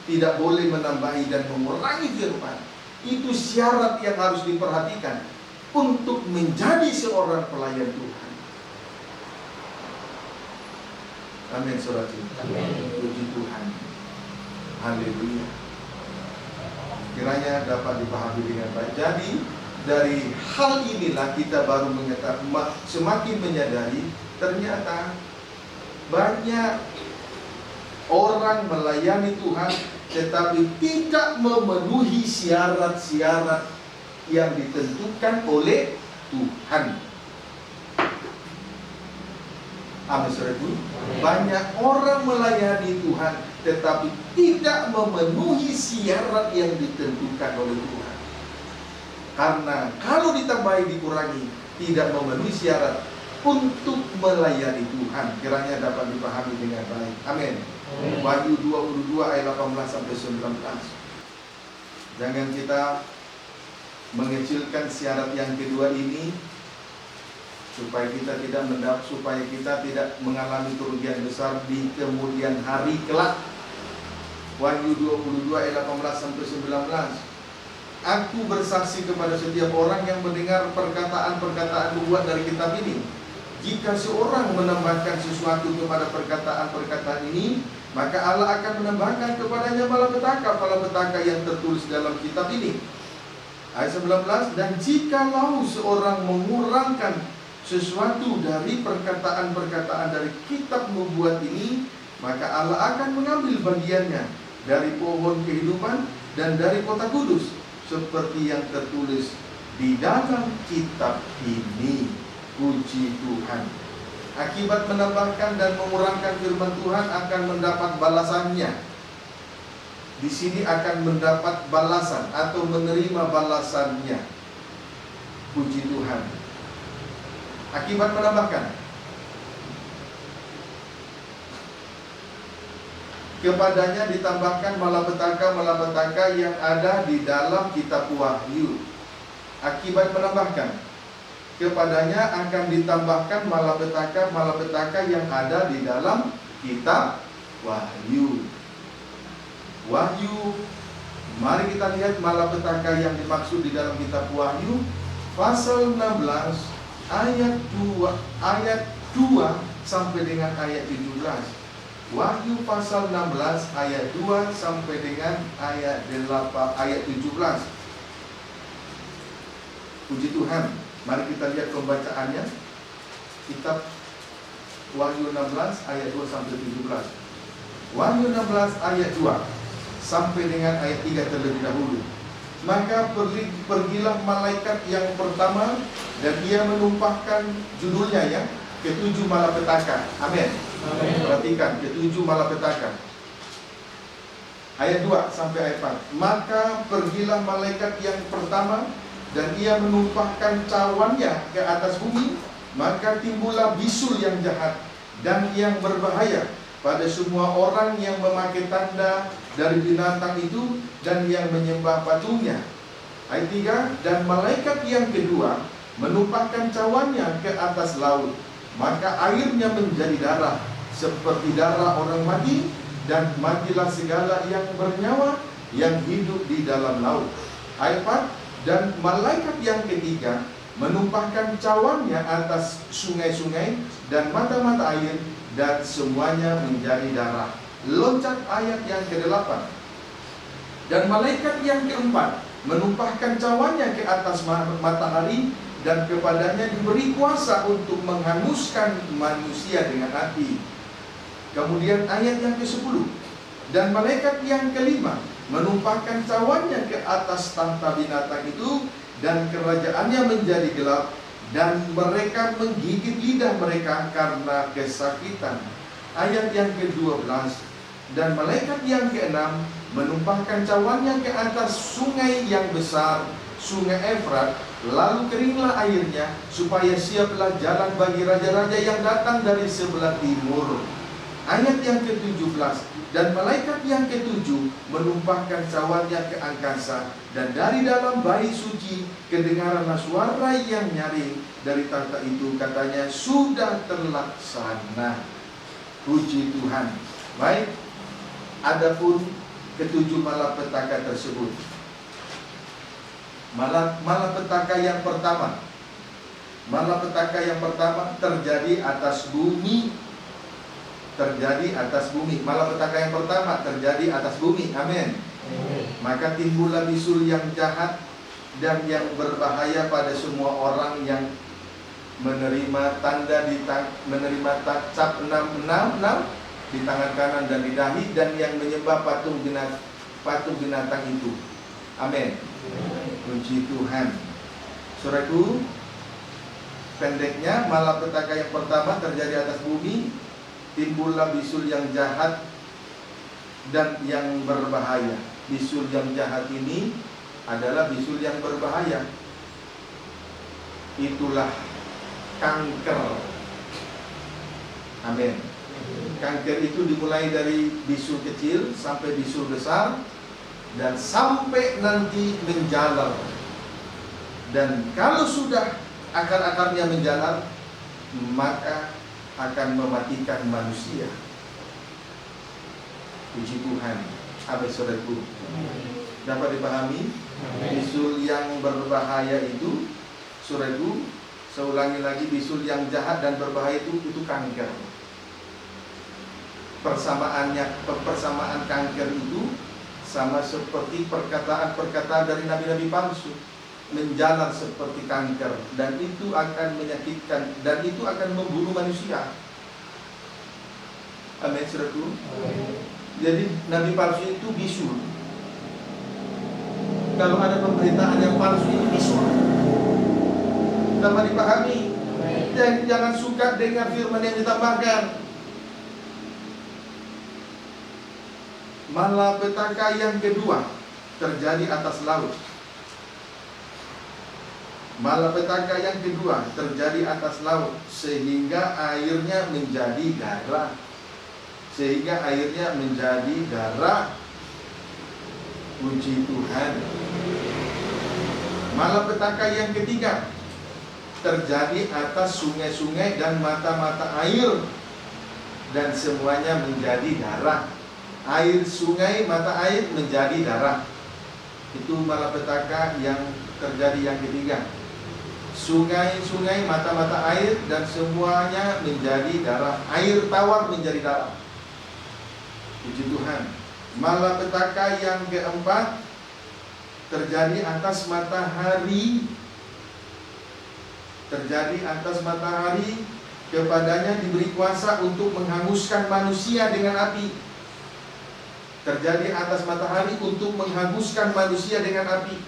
Tidak boleh menambahi dan mengurangi firman. Itu syarat yang harus diperhatikan untuk menjadi seorang pelayan Tuhan. Amin, saudara. Puji Tuhan. Haleluya. Kiranya dapat dipahami dengan baik. Jadi dari hal inilah kita baru mengetahui, semakin menyadari ternyata banyak orang melayani Tuhan tetapi tidak memenuhi syarat-syarat yang ditentukan oleh Tuhan. Amin, saudaraku. Banyak orang melayani Tuhan tetapi tidak memenuhi syarat yang ditentukan oleh Tuhan. Karena kalau ditambahi dikurangi, tidak memenuhi syarat untuk melayani Tuhan. Kiranya dapat dipahami dengan baik. Amin. Wahyu 22 ayat 18 sampai 19. Jangan kita mengecilkan syarat yang kedua ini, supaya kita tidak mengalami kerugian besar di kemudian hari kelak. Wahyu 22 ayat 18 sampai 19. Aku bersaksi kepada setiap orang yang mendengar perkataan-perkataan nubuat dari kitab ini. Jika seorang menambahkan sesuatu kepada perkataan-perkataan ini, maka Allah akan menambahkan kepadanya malapetaka yang tertulis dalam kitab ini. Ayat 19. Dan jikalau seorang mengurangkan sesuatu dari perkataan-perkataan dari kitab nubuat ini, maka Allah akan mengambil bagiannya dari pohon kehidupan dan dari kota kudus, seperti yang tertulis di dalam kitab ini. Puji Tuhan. Akibat menambahkan dan mengurangkan firman Tuhan akan mendapat balasannya. Di sini akan mendapat balasan atau menerima balasannya. Puji Tuhan. Akibat menambahkan, kepadanya ditambahkan malapetaka yang ada di dalam kitab Wahyu. Akibat menambahkan, kepadanya akan ditambahkan malapetaka yang ada di dalam kitab Wahyu. Wahyu, mari kita lihat malapetaka yang dimaksud di dalam kitab Wahyu pasal 16 ayat 2 sampai dengan ayat 17. Wahyu pasal 16 ayat 2 sampai dengan ayat 17. Puji Tuhan. Mari kita lihat pembacaannya. Kitab Wahyu 16 ayat 2 sampai 17. Wahyu 16 ayat 2 sampai dengan ayat 3 terlebih dahulu. Maka pergilah malaikat yang pertama, dan ia menumpahkan, judulnya ya, ketujuh malapetaka. Amin. Perhatikan, ketujuh malapetaka. Ayat 2 sampai ayat 4. Maka pergilah malaikat yang pertama, dan ia menumpahkan cawannya ke atas bumi. Maka timbullah bisul yang jahat dan yang berbahaya pada semua orang yang memakai tanda dari binatang itu dan yang menyembah patungnya. Ayat 3. Dan malaikat yang kedua menumpahkan cawannya ke atas laut. Maka airnya menjadi darah, seperti darah orang mati, dan matilah segala yang bernyawa yang hidup di dalam laut. Ayat 4. Dan malaikat yang ketiga menumpahkan cawannya atas sungai-sungai dan mata-mata air, dan semuanya menjadi darah. Loncat ayat yang ke-8. Dan malaikat yang keempat menumpahkan cawannya ke atas matahari, dan kepadanya diberi kuasa untuk menghanguskan manusia dengan api. Kemudian ayat yang ke-10. Dan malaikat yang kelima menumpahkan cawannya ke atas tahta binatang itu, dan kerajaannya menjadi gelap, dan mereka menggigit lidah mereka karena kesakitan. Ayat yang ke-12. Dan malaikat yang ke-6 menumpahkan cawannya ke atas sungai yang besar, sungai Efrat, lalu keringlah airnya, supaya siaplah jalan bagi raja-raja yang datang dari sebelah timur. Ayat yang ke-17. Dan malaikat yang ke-7 menumpahkan cawannya ke angkasa, dan dari dalam bait suci kedengaranlah suara yang nyaring dari tahta itu, katanya, sudah terlaksana. Puji Tuhan. Baik, adapun ketujuh malapetaka tersebut. Malapetaka yang pertama. Malapetaka yang pertama terjadi atas bumi. Terjadi atas bumi. Malapetaka yang pertama terjadi atas bumi. Amin. Maka timbullah bisul yang jahat dan yang berbahaya pada semua orang yang menerima tanda menerima cap 666 di tangan kanan dan di dahi, dan yang menyembah patung binatang itu. Amin. Puji Tuhan. Saudaraku, pendeknya, malapetaka yang pertama terjadi atas bumi. Timbullah bisul yang jahat dan yang berbahaya. Bisul yang jahat ini adalah bisul yang berbahaya. Itulah kanker. Amin. Kanker itu dimulai dari bisul kecil sampai bisul besar, dan sampai nanti menjalar. Dan kalau sudah akar-akarnya menjalar, maka akan mematikan manusia. Puji Tuhan. Amin, saudaraku. Dapat dipahami? Bisul yang berbahaya itu, saudaraku, saya ulangi lagi, bisul yang jahat dan berbahaya itu kanker. Persamaan kanker itu sama seperti perkataan-perkataan dari nabi-nabi palsu, menjalar seperti kanker, dan itu akan menyakitkan, dan itu akan membunuh manusia. Amin, saudaraku. Jadi nabi palsu itu bisul. Kalau ada pemberitaan yang palsu, itu bisul. Dapat dipahami? Dan jangan suka dengar firman yang ditambahkan. Malapetaka yang kedua terjadi atas laut. Malapetaka yang kedua terjadi atas laut, sehingga airnya menjadi darah. Sehingga airnya menjadi darah. Puji Tuhan. Malapetaka yang ketiga terjadi atas sungai-sungai dan mata-mata air, dan semuanya menjadi darah. Air sungai, mata air menjadi darah. Itu malapetaka yang terjadi yang ketiga. Sungai-sungai, mata-mata air, dan semuanya menjadi darah. Air tawar menjadi darah. Puji Tuhan. Malapetaka yang keempat terjadi atas matahari. Terjadi atas matahari, kepadanya diberi kuasa untuk menghanguskan manusia dengan api. Terjadi atas matahari untuk menghanguskan manusia dengan api.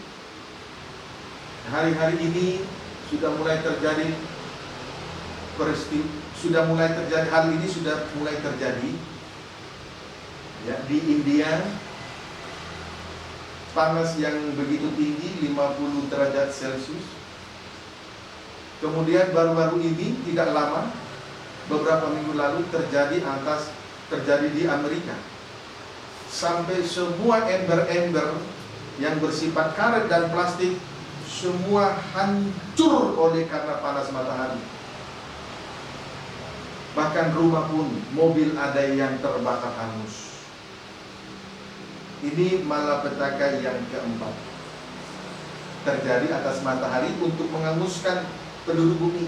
Hari-hari ini sudah mulai terjadi hal ini sudah mulai terjadi. Ya, di India panas yang begitu tinggi 50 derajat Celcius. Kemudian baru-baru ini tidak lama, beberapa minggu lalu terjadi di Amerika. Sampai semua ember-ember yang bersifat karet dan plastik semua hancur oleh karena panas matahari. Bahkan rumah pun, mobil ada yang terbakar hangus. Ini malapetaka yang keempat, terjadi atas matahari untuk menghanguskan penduduk bumi.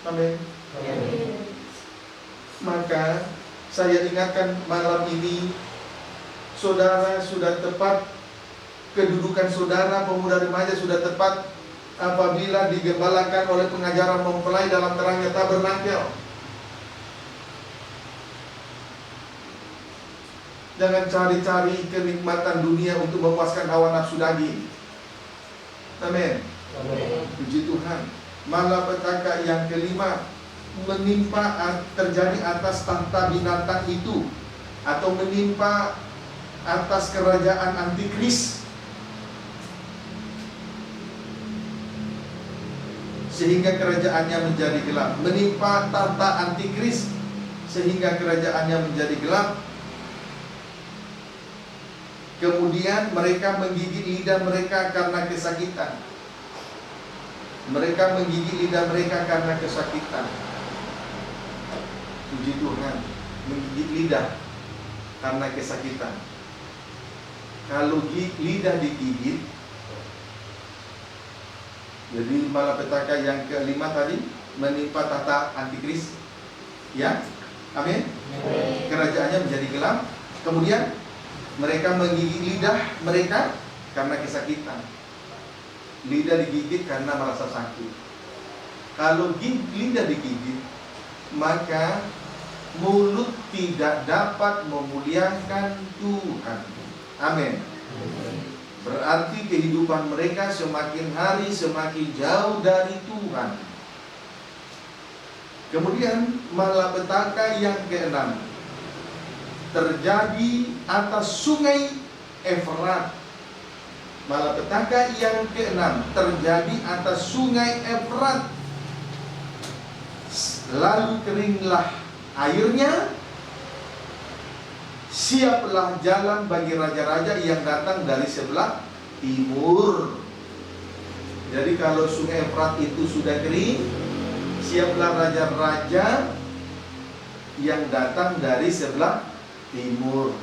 Amin. Maka saya ingatkan malam ini, saudara sudah tepat, kedudukan saudara pemuda remaja sudah tepat apabila digembalakan oleh pengajaran mempelai dalam terangnya tabernakel. Jangan cari-cari kenikmatan dunia untuk memuaskan hawa nafsu daging. Amin. Puji Tuhan. Malapetaka yang kelima menimpa terjadi atas tahta binatang itu, atau menimpa atas kerajaan antikris, sehingga kerajaannya menjadi gelap. Menimpa tahta antikris sehingga kerajaannya menjadi gelap. Kemudian mereka menggigit lidah mereka karena kesakitan. Mereka menggigit lidah mereka karena kesakitan. Puji Tuhan, menggigit lidah karena kesakitan. Kalau lidah digigit, jadi malapetaka yang kelima tadi menimpa tahta antikris, ya, amin. Kerajaannya menjadi gelap. Kemudian mereka menggigit lidah mereka karena kesakitan. Lidah digigit karena merasa sakit. Kalau lidah digigit, maka mulut tidak dapat memuliakan Tuhan. Amin. Berarti kehidupan mereka semakin hari semakin jauh dari Tuhan. Kemudian malapetaka yang keenam terjadi atas sungai Efrat. Malapetaka yang keenam terjadi atas sungai Efrat. Lalu keringlah airnya, siaplah jalan bagi raja-raja yang datang dari sebelah timur. Jadi kalau sungai Efrat itu sudah kering, siaplah raja-raja yang datang dari sebelah timur.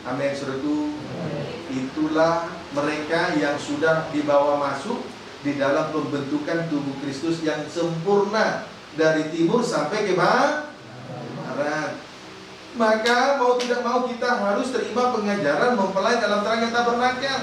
Amin, saudaraku. Itulah mereka yang sudah dibawa masuk di dalam pembentukan tubuh Kristus yang sempurna dari timur sampai ke barat. Maka mau tidak mau kita harus terima pengajaran mempelai dalam terangnya tabernakel.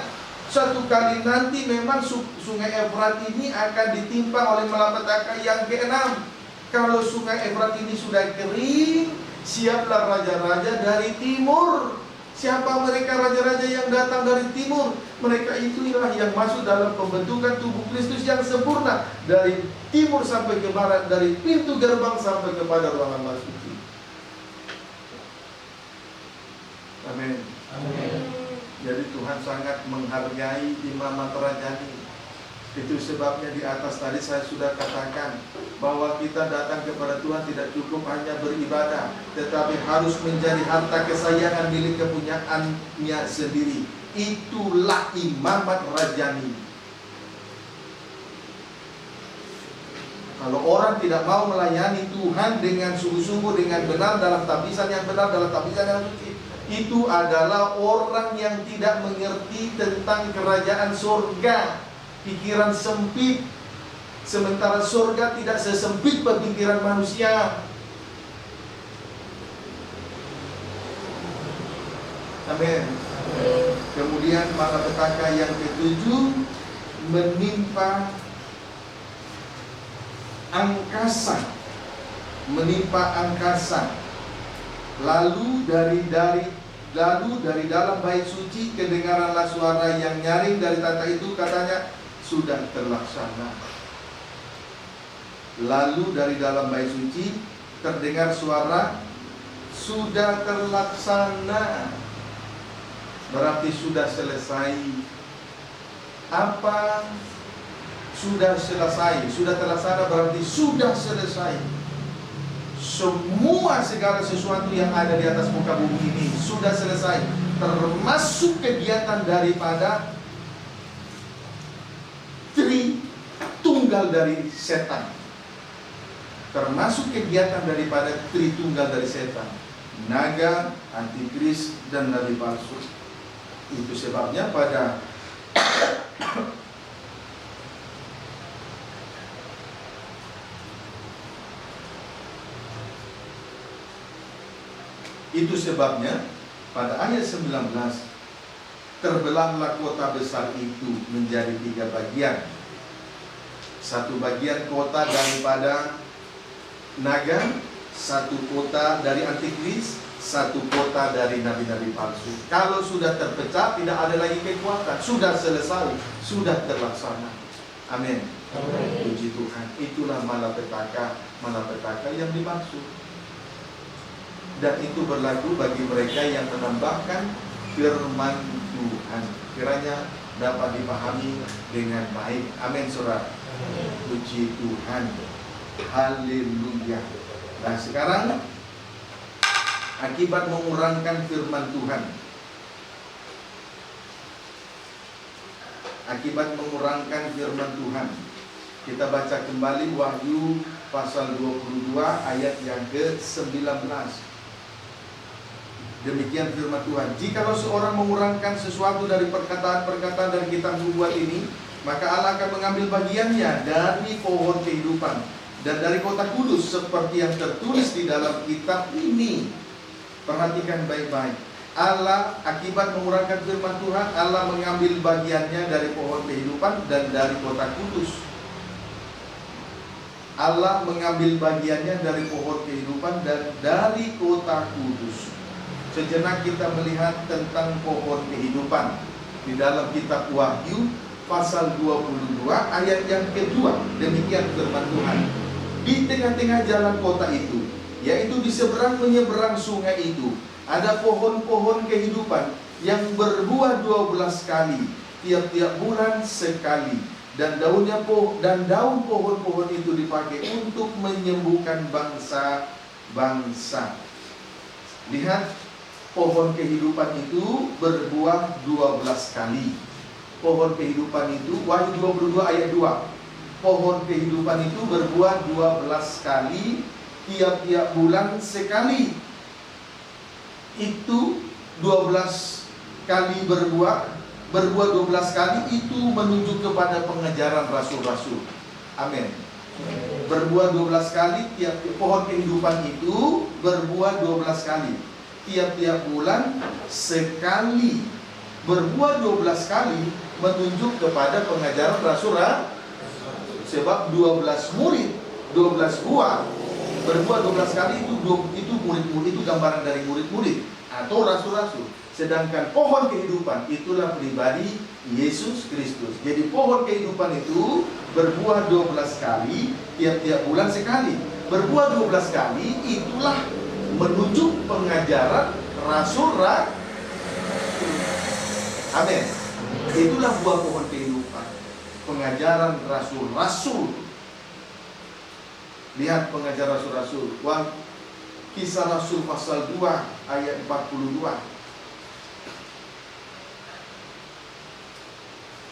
Suatu kali nanti memang sungai Efrat ini akan ditimpa oleh malapetaka yang keenam. Kalau sungai Efrat ini sudah kering, siaplah raja-raja dari timur. Siapa mereka raja-raja yang datang dari timur? Mereka itulah yang masuk dalam pembentukan tubuh Kristus yang sempurna, dari timur sampai ke barat, dari pintu gerbang sampai kepada ruangan masuk. Amin. Jadi Tuhan sangat menghargai imamat rajani. Itu sebabnya di atas tadi saya sudah katakan bahwa kita datang kepada Tuhan tidak cukup hanya beribadah, tetapi harus menjadi harta kesayangan milik kepunyaannya sendiri. Itulah imamat rajani. Kalau orang tidak mau melayani Tuhan dengan sungguh-sungguh, dengan benar dalam tabisan yang benar, dalam tabisan yang suci, itu adalah orang yang tidak mengerti tentang kerajaan surga. Pikiran sempit, sementara surga tidak sesempit pemikiran manusia. Amin. Kemudian malapetaka yang ketujuh menimpa angkasa, lalu dari dalam bait suci kedengaranlah suara yang nyaring dari tahta itu, katanya sudah terlaksana. Lalu dari dalam bait suci terdengar suara sudah terlaksana, berarti sudah selesai. Apa sudah selesai? Sudah terlaksana berarti sudah selesai. Semua segala sesuatu yang ada di atas muka bumi ini sudah selesai, termasuk kegiatan daripada Tritunggal dari setan. Termasuk kegiatan daripada Tritunggal dari setan, naga, antikris, dan nabi palsu. Itu sebabnya pada itu sebabnya pada ayat 19, terbelahlah kota besar itu menjadi 3 bagian. Satu bagian kota daripada naga, satu kota dari antikris, satu kota dari nabi-nabi palsu. Kalau sudah terpecah, tidak ada lagi kekuatan. Sudah selesai, sudah terlaksana. Amin. Puji Tuhan. Itulah malapetaka yang dimaksud. Dan itu berlaku bagi mereka yang menambahkan firman Tuhan. Kiranya dapat dipahami dengan baik. Amin, saudara. Puji Tuhan. Haleluya. Nah, sekarang akibat mengurangkan firman Tuhan, kita baca kembali Wahyu pasal 22 ayat yang ke-19. Demikian firman Tuhan. Jikalau seorang mengurangkan sesuatu dari perkataan-perkataan dari kitab nubuat ini, maka Allah akan mengambil bagiannya dari pohon kehidupan dan dari kota kudus, seperti yang tertulis di dalam kitab ini. Perhatikan baik-baik. Allah, akibat mengurangkan firman Tuhan, Allah mengambil bagiannya dari pohon kehidupan dan dari kota kudus. Allah mengambil bagiannya dari pohon kehidupan dan dari kota kudus. Sejenak kita melihat tentang pohon kehidupan di dalam kitab Wahyu pasal 22 ayat yang kedua. Demikian firman Tuhan. Di tengah-tengah jalan kota itu, yaitu di seberang menyeberang sungai itu, ada pohon-pohon kehidupan yang berbuah 12 kali, tiap-tiap bulan sekali. Dan daun pohon-pohon itu dipakai untuk menyembuhkan bangsa-bangsa. Lihat, pohon kehidupan itu berbuah 12 kali. Pohon kehidupan itu, Wahyu 22 ayat 2. Pohon kehidupan itu berbuah 12 kali, tiap-tiap bulan sekali. Itu 12 kali berbuah 12 kali, itu menuju kepada pengejaran rasul-rasul. Amin. Berbuah 12 kali, pohon kehidupan itu berbuah 12 kali. Tiap-tiap bulan sekali. Berbuah 12 kali menunjuk kepada pengajaran rasul. Sebab 12 murid, 12 buah, berbuah 12 kali itu murid-murid, itu gambaran dari murid-murid atau rasul-rasul. Sedangkan pohon kehidupan itulah pribadi Yesus Kristus. Jadi pohon kehidupan itu berbuah 12 kali, tiap-tiap bulan sekali. Berbuah 12 kali itulah menunjuk pengajaran rasul. Amin. Itulah buah pohon kehidupan, pengajaran rasul-rasul. Lihat pengajaran rasul-rasul. Kisah Rasul pasal 2 ayat 42.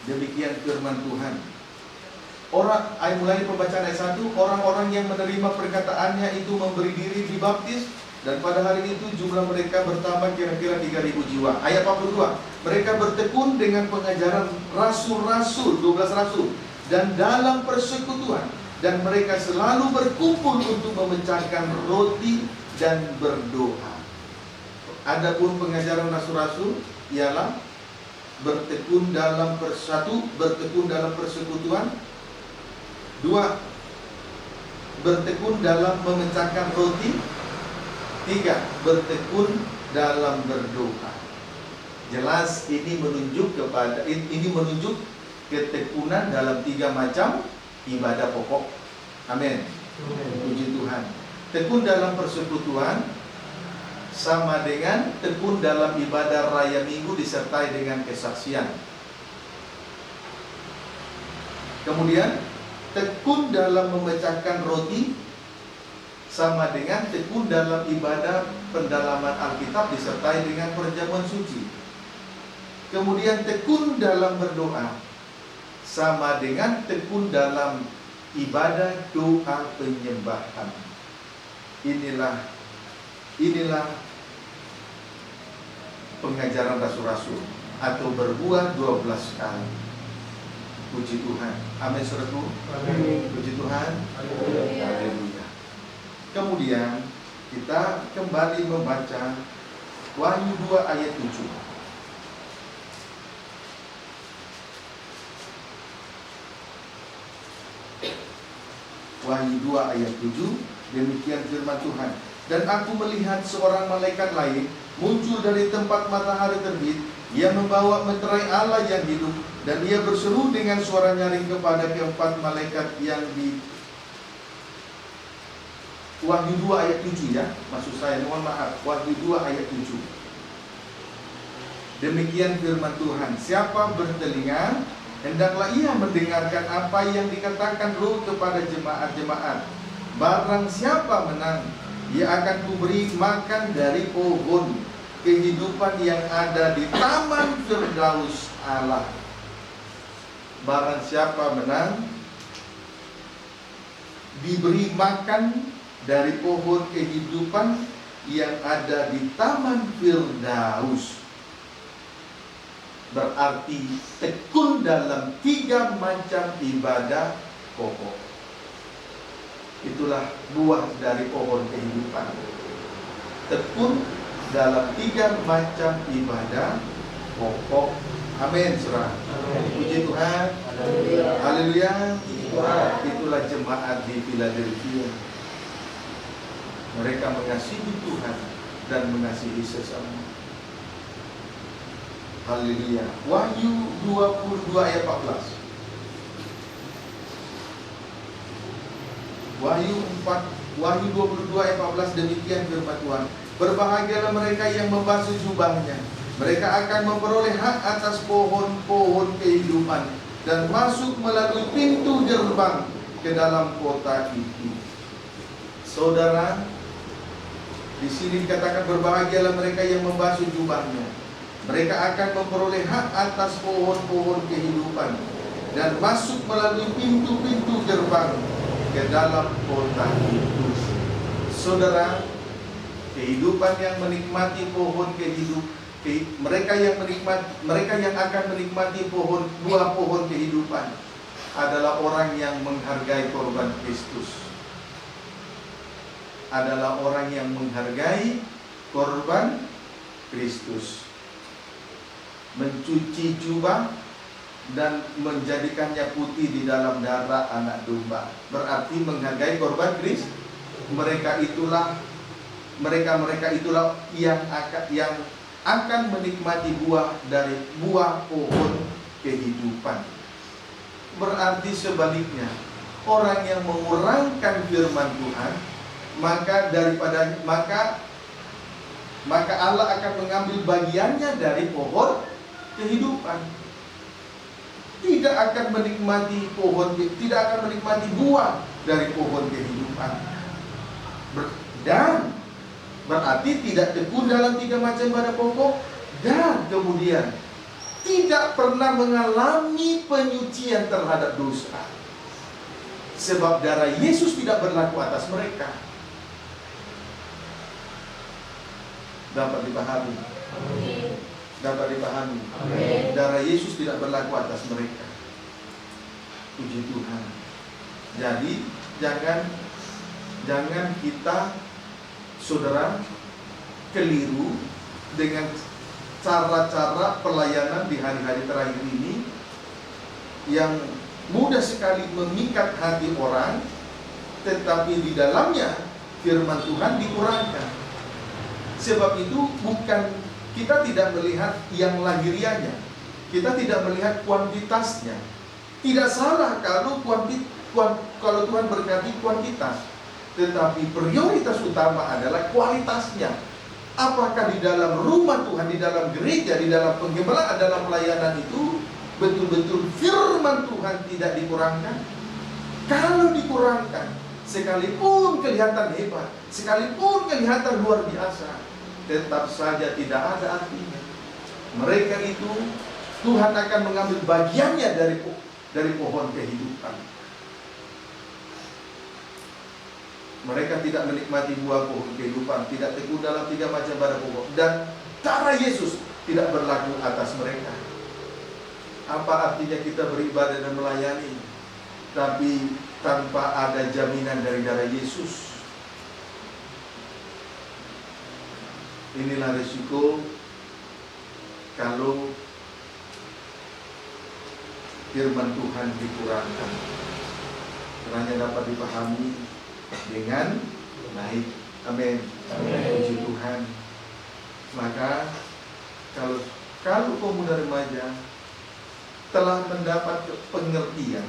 Demikian firman Tuhan. mulai pembacaan ayat 1, orang-orang yang menerima perkataannya itu memberi diri dibaptis, dan pada hari itu jumlah mereka bertambah kira-kira 3.000 jiwa. Ayat 42, mereka bertekun dengan pengajaran rasul-rasul, 12 rasul, dan dalam persekutuan, dan mereka selalu berkumpul untuk memecahkan roti dan berdoa. Adapun pengajaran rasul-rasul ialah bertekun dalam bertekun dalam persekutuan. 2, bertekun dalam memecahkan roti. 3, bertekun dalam berdoa. Jelas ini menunjuk ketekunan dalam 3 macam ibadah pokok. Amin. Puji Tuhan. Tekun dalam persekutuan sama dengan tekun dalam ibadah raya minggu disertai dengan kesaksian. Kemudian tekun dalam memecahkan roti sama dengan tekun dalam ibadah pendalaman Alkitab disertai dengan perjamuan suci. Kemudian tekun dalam berdoa sama dengan tekun dalam ibadah doa penyembahan. Inilah pengajaran rasul-rasul atau berbuah 12 kali. Puji Tuhan. Amin, saudaraku. Amin. Puji Tuhan. Haleluya. Kemudian kita kembali membaca Wahyu 2 ayat 7. Wahyu 2 ayat 7, demikian firman Tuhan. Dan aku melihat seorang malaikat lain muncul dari tempat matahari terbit. Ia membawa meterai Allah yang hidup, dan ia berseru dengan suara nyaring kepada keempat malaikat yang di Wahyu 2 ayat 7 ya. Maksud saya, mohon maaf, Wahyu 2 ayat 7. Demikian firman Tuhan, siapa bertelinga, hendaklah ia mendengarkan apa yang dikatakan Roh kepada jemaat-jemaat. Barang siapa menang, ia akan kuberi makan dari pohon kehidupan yang ada di taman Firdaus Allah. Barang siapa menang, diberi makan dari pohon kehidupan yang ada di taman Firdaus. Berarti tekun dalam 3 macam ibadah pokok. Itulah buah dari pohon kehidupan. Tekun dalam 3 macam ibadah pokok. Amin, saudara. Puji Tuhan. Haleluya. Itulah jemaat di Philadelphia. Mereka mengasihi Tuhan dan mengasihi sesama. Haleluya. Wahyu 22 ayat 14. Wahyu 22 ayat 14, demikian firman Tuhan. Berbahagialah mereka yang membasuh jubahnya. Mereka akan memperoleh hak atas pohon-pohon kehidupan dan masuk melalui pintu gerbang ke dalam kota itu. Saudara, di sini dikatakan berbahagialah mereka yang membasuh jubahnya. Mereka akan memperoleh hak atas pohon-pohon kehidupan dan masuk melalui pintu-pintu gerbang ke dalam kota itu. Saudara, kehidupan yang menikmati pohon kehidupan, mereka yang akan menikmati buah pohon kehidupan adalah orang yang menghargai korban Kristus. Adalah orang yang menghargai korban Kristus. Mencuci jubah dan menjadikannya putih di dalam darah anak domba. Berarti menghargai korban Kristus. Mereka itulah yang akan menikmati buah dari buah pohon kehidupan. Berarti sebaliknya, orang yang mengurangkan firman Tuhan, maka Allah akan mengambil bagiannya dari pohon kehidupan. Tidak akan menikmati buah dari pohon kehidupan. Dan berarti tidak tekun dalam 3 macam ibadah pokok, dan kemudian tidak pernah mengalami penyucian terhadap dosa. Sebab darah Yesus tidak berlaku atas mereka. Dapat dipahami? Dapat dipahami? Darah Yesus tidak berlaku atas mereka. Puji Tuhan. Jadi jangan kita, saudara, keliru dengan cara-cara pelayanan di hari-hari terakhir ini yang mudah sekali memikat hati orang, tetapi di dalamnya firman Tuhan dikurangkan. Sebab itu kita tidak melihat yang lahirianya, kita tidak melihat kuantitasnya. Tidak salah kalau Tuhan berkati kuantitas, tetapi prioritas utama adalah kualitasnya. Apakah di dalam rumah Tuhan, di dalam gereja, di dalam penggembalaan, dalam pelayanan itu betul-betul firman Tuhan tidak dikurangkan? Kalau dikurangkan, sekalipun kelihatan hebat, sekalipun kelihatan luar biasa, tetap saja tidak ada artinya. Mereka itu Tuhan akan mengambil bagiannya dari pohon kehidupan. Mereka tidak menikmati buah pohon kehidupan, tidak tekun dalam 3 macam pada pokok, dan darah Yesus tidak berlaku atas mereka. Apa artinya kita beribadah dan melayani, tapi tanpa ada jaminan dari darah Yesus? Inilah risiko kalau firman Tuhan dikurangkan. Hanya dapat dipahami dengan baik. Amin. Puji Tuhan. Maka kalau pemuda remaja telah mendapat pengertian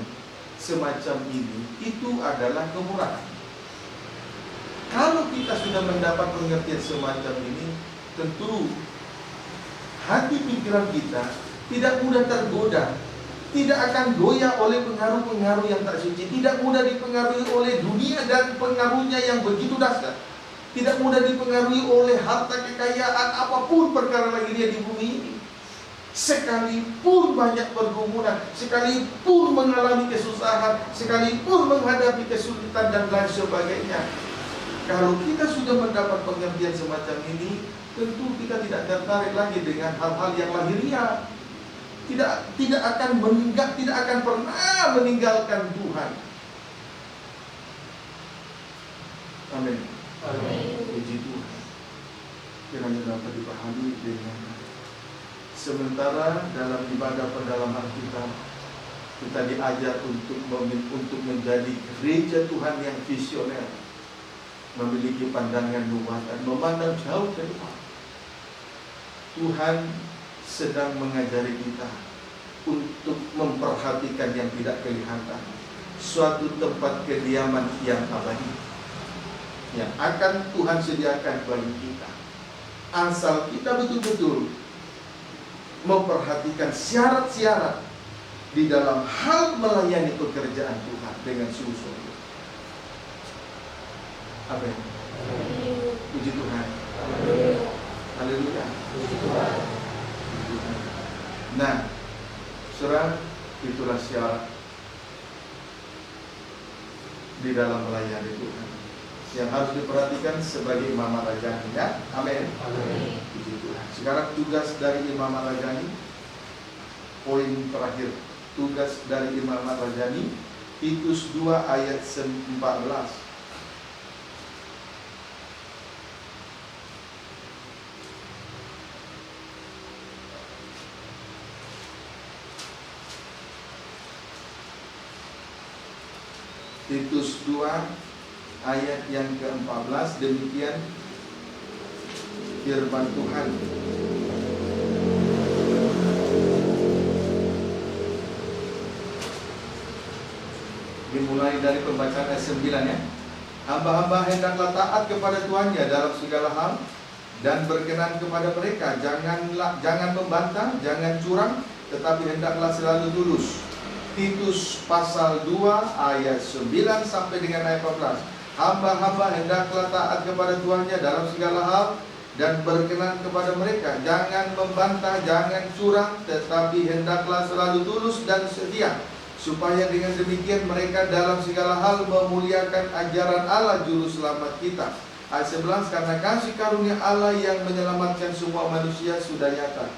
semacam ini, itu adalah kemurahan. Kalau kita sudah mendapat pengertian semacam ini, tentu hati pikiran kita tidak mudah tergoda, tidak akan goyah oleh pengaruh-pengaruh yang tak suci, tidak mudah dipengaruhi oleh dunia dan pengaruhnya yang begitu dahsyat, tidak mudah dipengaruhi oleh harta kekayaan apapun perkara lahiriah di bumi ini. Sekalipun banyak pergumulan, sekalipun mengalami kesusahan, sekalipun menghadapi kesulitan dan lain sebagainya, kalau kita sudah mendapat pengertian semacam ini, tentu kita tidak tertarik lagi dengan hal-hal yang lahiriah. Tidak akan pernah meninggalkan Tuhan. Amin. Puji Tuhan. Kiranya dapat dipahami dengan sementara dalam ibadah pendalaman kita diajar untuk menjadi gereja Tuhan yang visioner, memiliki pandangan nubuatan, memandang jauh ke depan. Tuhan sedang mengajari kita untuk memperhatikan yang tidak kelihatan, suatu tempat kediaman yang abadi yang akan Tuhan sediakan bagi kita, asal kita betul-betul memperhatikan syarat-syarat di dalam hal melayani pekerjaan Tuhan dengan sungguh-sungguh. Amin. Puji Tuhan. Haleluya. Puji Tuhan. Nah, saudara, itulah syarat di dalam melayani Tuhan yang harus diperhatikan sebagai imam rajani, ya. Amin. Puji Tuhan. Sekarang tugas dari imam rajani, poin terakhir, tugas dari imam rajani, Titus 2 ayat 14. Titus 2 ayat yang ke-14, demikian firman Tuhan. Dimulai dari pembacaan ayat 9, ya. Hamba-hamba hendaklah taat kepada tuannya dalam segala hal dan berkenan kepada mereka. Jangan membantah, jangan curang, tetapi hendaklah selalu tulus. Titus pasal 2 ayat 9 sampai dengan ayat 14. Hamba-hamba hendaklah taat kepada tuannya dalam segala hal dan berkenan kepada mereka. Jangan membantah, jangan curang, tetapi hendaklah selalu tulus dan setia, supaya dengan demikian mereka dalam segala hal memuliakan ajaran Allah Juru Selamat kita. Ayat 11, karena kasih karunia Allah yang menyelamatkan semua manusia sudah nyata.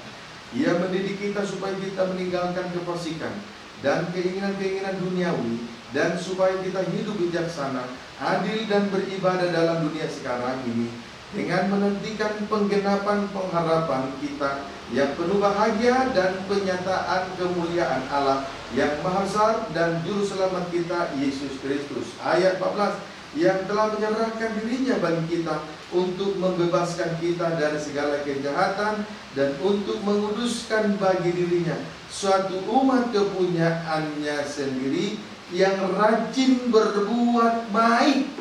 Ia mendidik kita supaya kita meninggalkan kefasikan dan keinginan-keinginan duniawi, dan supaya kita hidup bijaksana, adil dan beribadah dalam dunia sekarang ini, dengan menantikan penggenapan pengharapan kita yang penuh bahagia dan penyataan kemuliaan Allah yang Maha Besar dan Juru Selamat kita Yesus Kristus. Ayat 14, yang telah menyerahkan dirinya bagi kita untuk membebaskan kita dari segala kejahatan dan untuk menguduskan bagi dirinya suatu umat kepunyaannya sendiri yang rajin berbuat baik.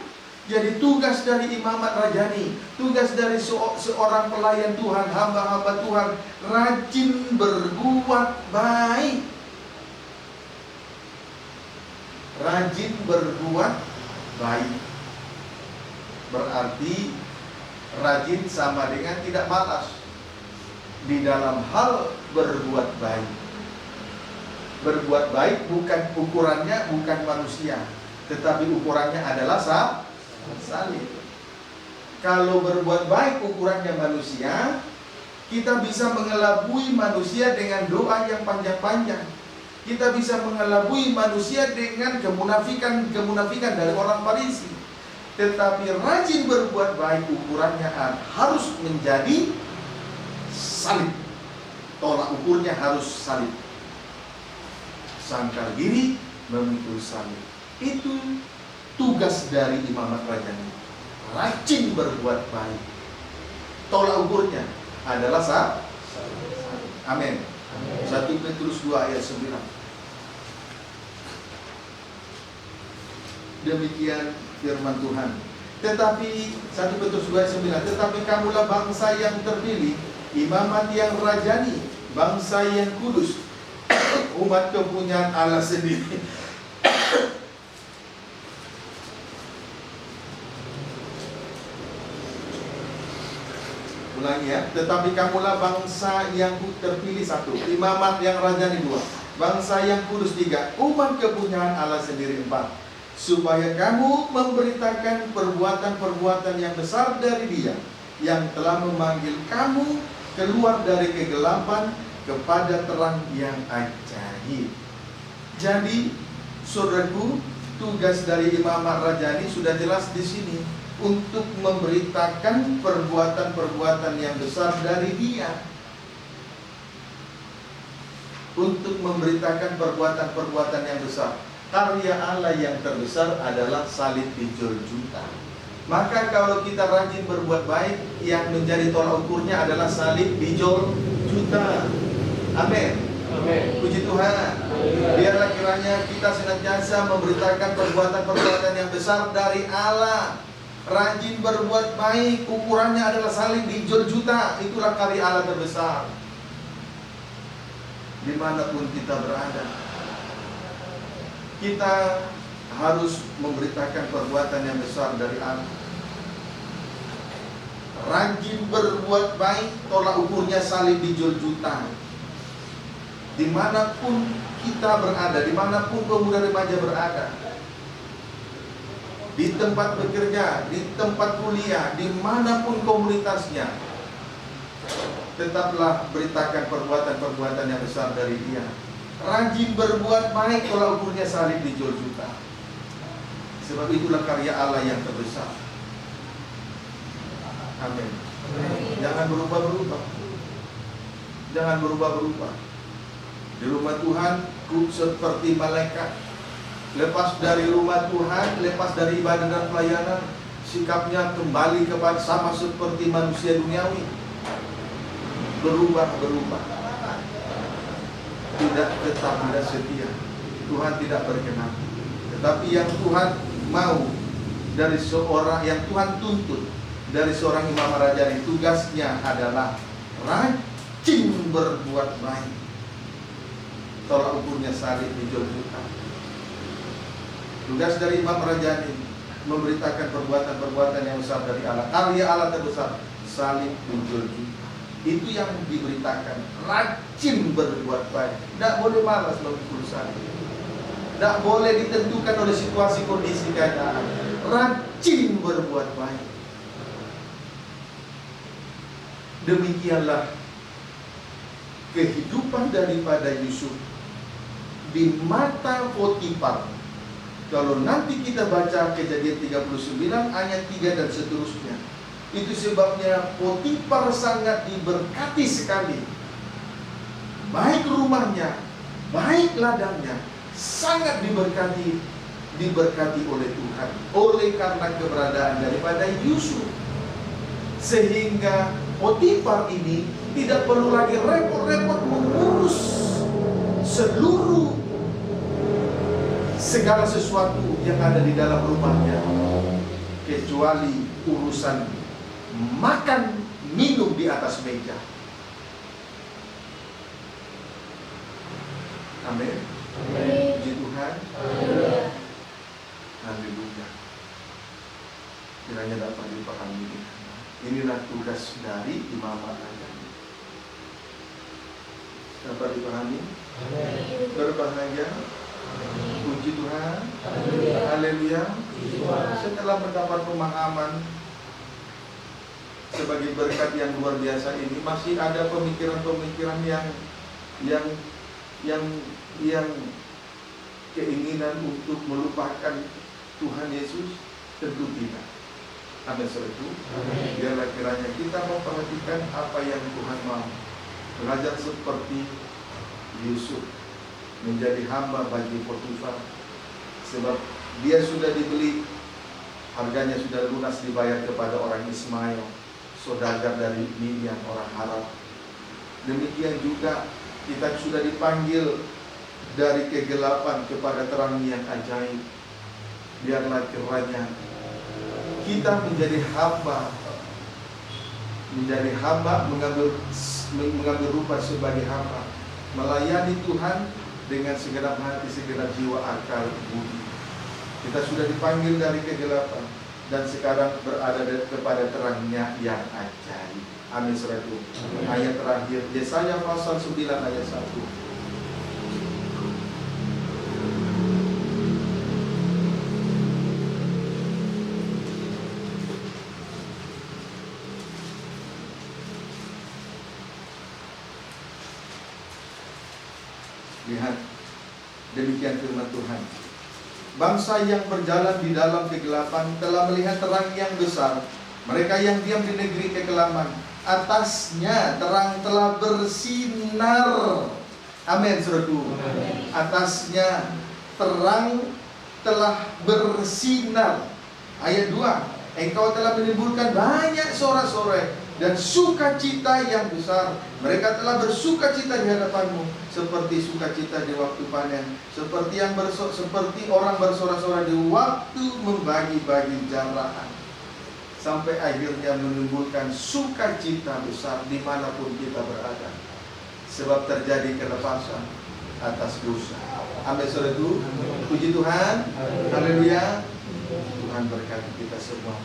Jadi tugas dari imamat rajani, tugas dari seorang pelayan Tuhan, hamba-hamba Tuhan, rajin berbuat baik. Rajin berbuat baik berarti rajin sama dengan tidak malas di dalam hal berbuat baik. Berbuat baik bukan ukurannya bukan manusia, tetapi ukurannya adalah salib. Kalau berbuat baik ukurannya manusia, kita bisa mengelabui manusia dengan doa yang panjang-panjang. Kita bisa mengelabui manusia dengan kemunafikan dari orang Farisi. Tetapi rajin berbuat baik ukurannya harus menjadi salib. Tolak ukurnya harus salib. Sangkal diri memikul salib. Itu tugas dari imamat rajani. Rajin berbuat baik. Tolak ukurnya adalah salib. Amin. 1 Petrus 2 ayat 9. Demikian firman Tuhan. Tetapi 1 Petrus 2 ayat 9, tetapi kamulah bangsa yang terpilih, imamat yang rajani, bangsa yang kudus, umat kepunyaan Allah sendiri. Ulangi ya, tetapi kamulah bangsa yang terpilih 1, imamat yang rajani 2, bangsa yang kudus 3, umat kepunyaan Allah sendiri 4, supaya kamu memberitakan perbuatan-perbuatan yang besar dari Dia yang telah memanggil kamu keluar dari kegelapan kepada terang yang ajaib. Jadi, saudaraku, tugas dari imamat rajani sudah jelas di sini, untuk memberitakan perbuatan-perbuatan yang besar dari Dia. Untuk memberitakan perbuatan-perbuatan yang besar. Karya Allah yang terbesar adalah salib di Golgota. Maka kalau kita rajin berbuat baik, yang menjadi tolak ukurnya adalah salib di Golgota. Amin. Amin. Puji Tuhan. Biarlah kiranya kita senantiasa memberitakan perbuatan-perbuatan yang besar dari Allah. Rajin berbuat baik, ukurannya adalah salib di Golgota. Itulah karya Allah terbesar. Dimanapun kita berada, kita harus memberitakan perbuatan yang besar dari Allah. Rajin berbuat baik, tolak ukurnya salib di Golgota. Dimanapun kita berada, dimanapun pemuda remaja berada, di tempat bekerja, di tempat kuliah, dimanapun komunitasnya, tetaplah beritakan perbuatan-perbuatan yang besar dari Dia. Rajin berbuat baik, tolak ukurnya salib di Golgota. Sebab itulah karya Allah yang terbesar. Amin. Jangan berubah-berubah. Jangan berubah-berubah. Di rumah Tuhan, seperti malaikat. Lepas dari rumah Tuhan, lepas dari ibadah dan pelayanan, sikapnya kembali kepada sama seperti manusia duniawi. Berubah-berubah. Tidak tetap, tidak setia. Tuhan tidak berkenan. Tetapi yang Tuhan mau dari seorang, yang Tuhan tuntut dari seorang imam rajani, tugasnya adalah rajin berbuat baik. Tolak ukurnya salib di Golgota. Tugas dari imam rajani memberitakan perbuatan-perbuatan yang besar dari Allah. Karya Allah terbesar, salib di Golgota. Itu yang diberitakan. Rajin berbuat baik. Tidak boleh malas memikul salib. Tidak boleh ditentukan oleh situasi kondisi keadaan. Rajin berbuat baik. Demikianlah kehidupan daripada Yusuf di mata Potifar. Kalau nanti kita baca Kejadian 39 ayat 3 dan seterusnya, itu sebabnya Potifar sangat diberkati sekali. Baik rumahnya, baik ladangnya, sangat diberkati oleh Tuhan. Oleh karena keberadaan daripada Yusuf, sehingga Potifar ini tidak perlu lagi repot-repot mengurus seluruh segala sesuatu yang ada di dalam rumahnya, kecuali urusan makan minum di atas meja. Amin. Puji Tuhan. Haleluya. Kiranya dapat dipahami. Inilah tugas dari imam agama. Dapat dipahami? Berbahagia. Puji Tuhan. Haleluya. Setelah mendapat pemahaman sebagai berkat yang luar biasa ini, masih ada pemikiran-pemikiran yang keinginan untuk melupakan Tuhan Yesus? Tentu tidak. Amin. Itu biarlah kiranya kita memperhatikan apa yang Tuhan mau. Belajar seperti Yusuf, menjadi hamba bagi Potifar, sebab dia sudah dibeli, harganya sudah lunas dibayar kepada orang Ismail, saudagar dari Midian, orang Arab. Demikian juga kita sudah dipanggil dari kegelapan kepada terang yang ajaib. Biarlah kiranya kita menjadi hamba, mengambil rupa sebagai hamba, melayani Tuhan dengan segenap hati, segenap jiwa, akal, budi. Kita sudah dipanggil dari kegelapan dan sekarang berada kepada terangnya yang ajaib. Amin. Ayat terakhir, Yesaya pasal 9 ayat 1. Lihat, demikian firman Tuhan. Bangsa yang berjalan di dalam kegelapan telah melihat terang yang besar. Mereka yang diam di negeri kekelaman, atasnya terang telah bersinar. Amin, saudaraku. Atasnya terang telah bersinar. Ayat 2. Engkau telah menimbulkan banyak sorak-sorai dan sukacita yang besar. Mereka telah bersukacita di hadapanmu, seperti sukacita di waktu panen, seperti orang bersorak-sorai di waktu membagi-bagi jarahan, sampai akhirnya menimbulkan sukacita besar dimanapun kita berada, sebab terjadi kelepasan atas dosa. Amin, saudaraku. Puji Tuhan. Haleluya. Tuhan berkati kita semua.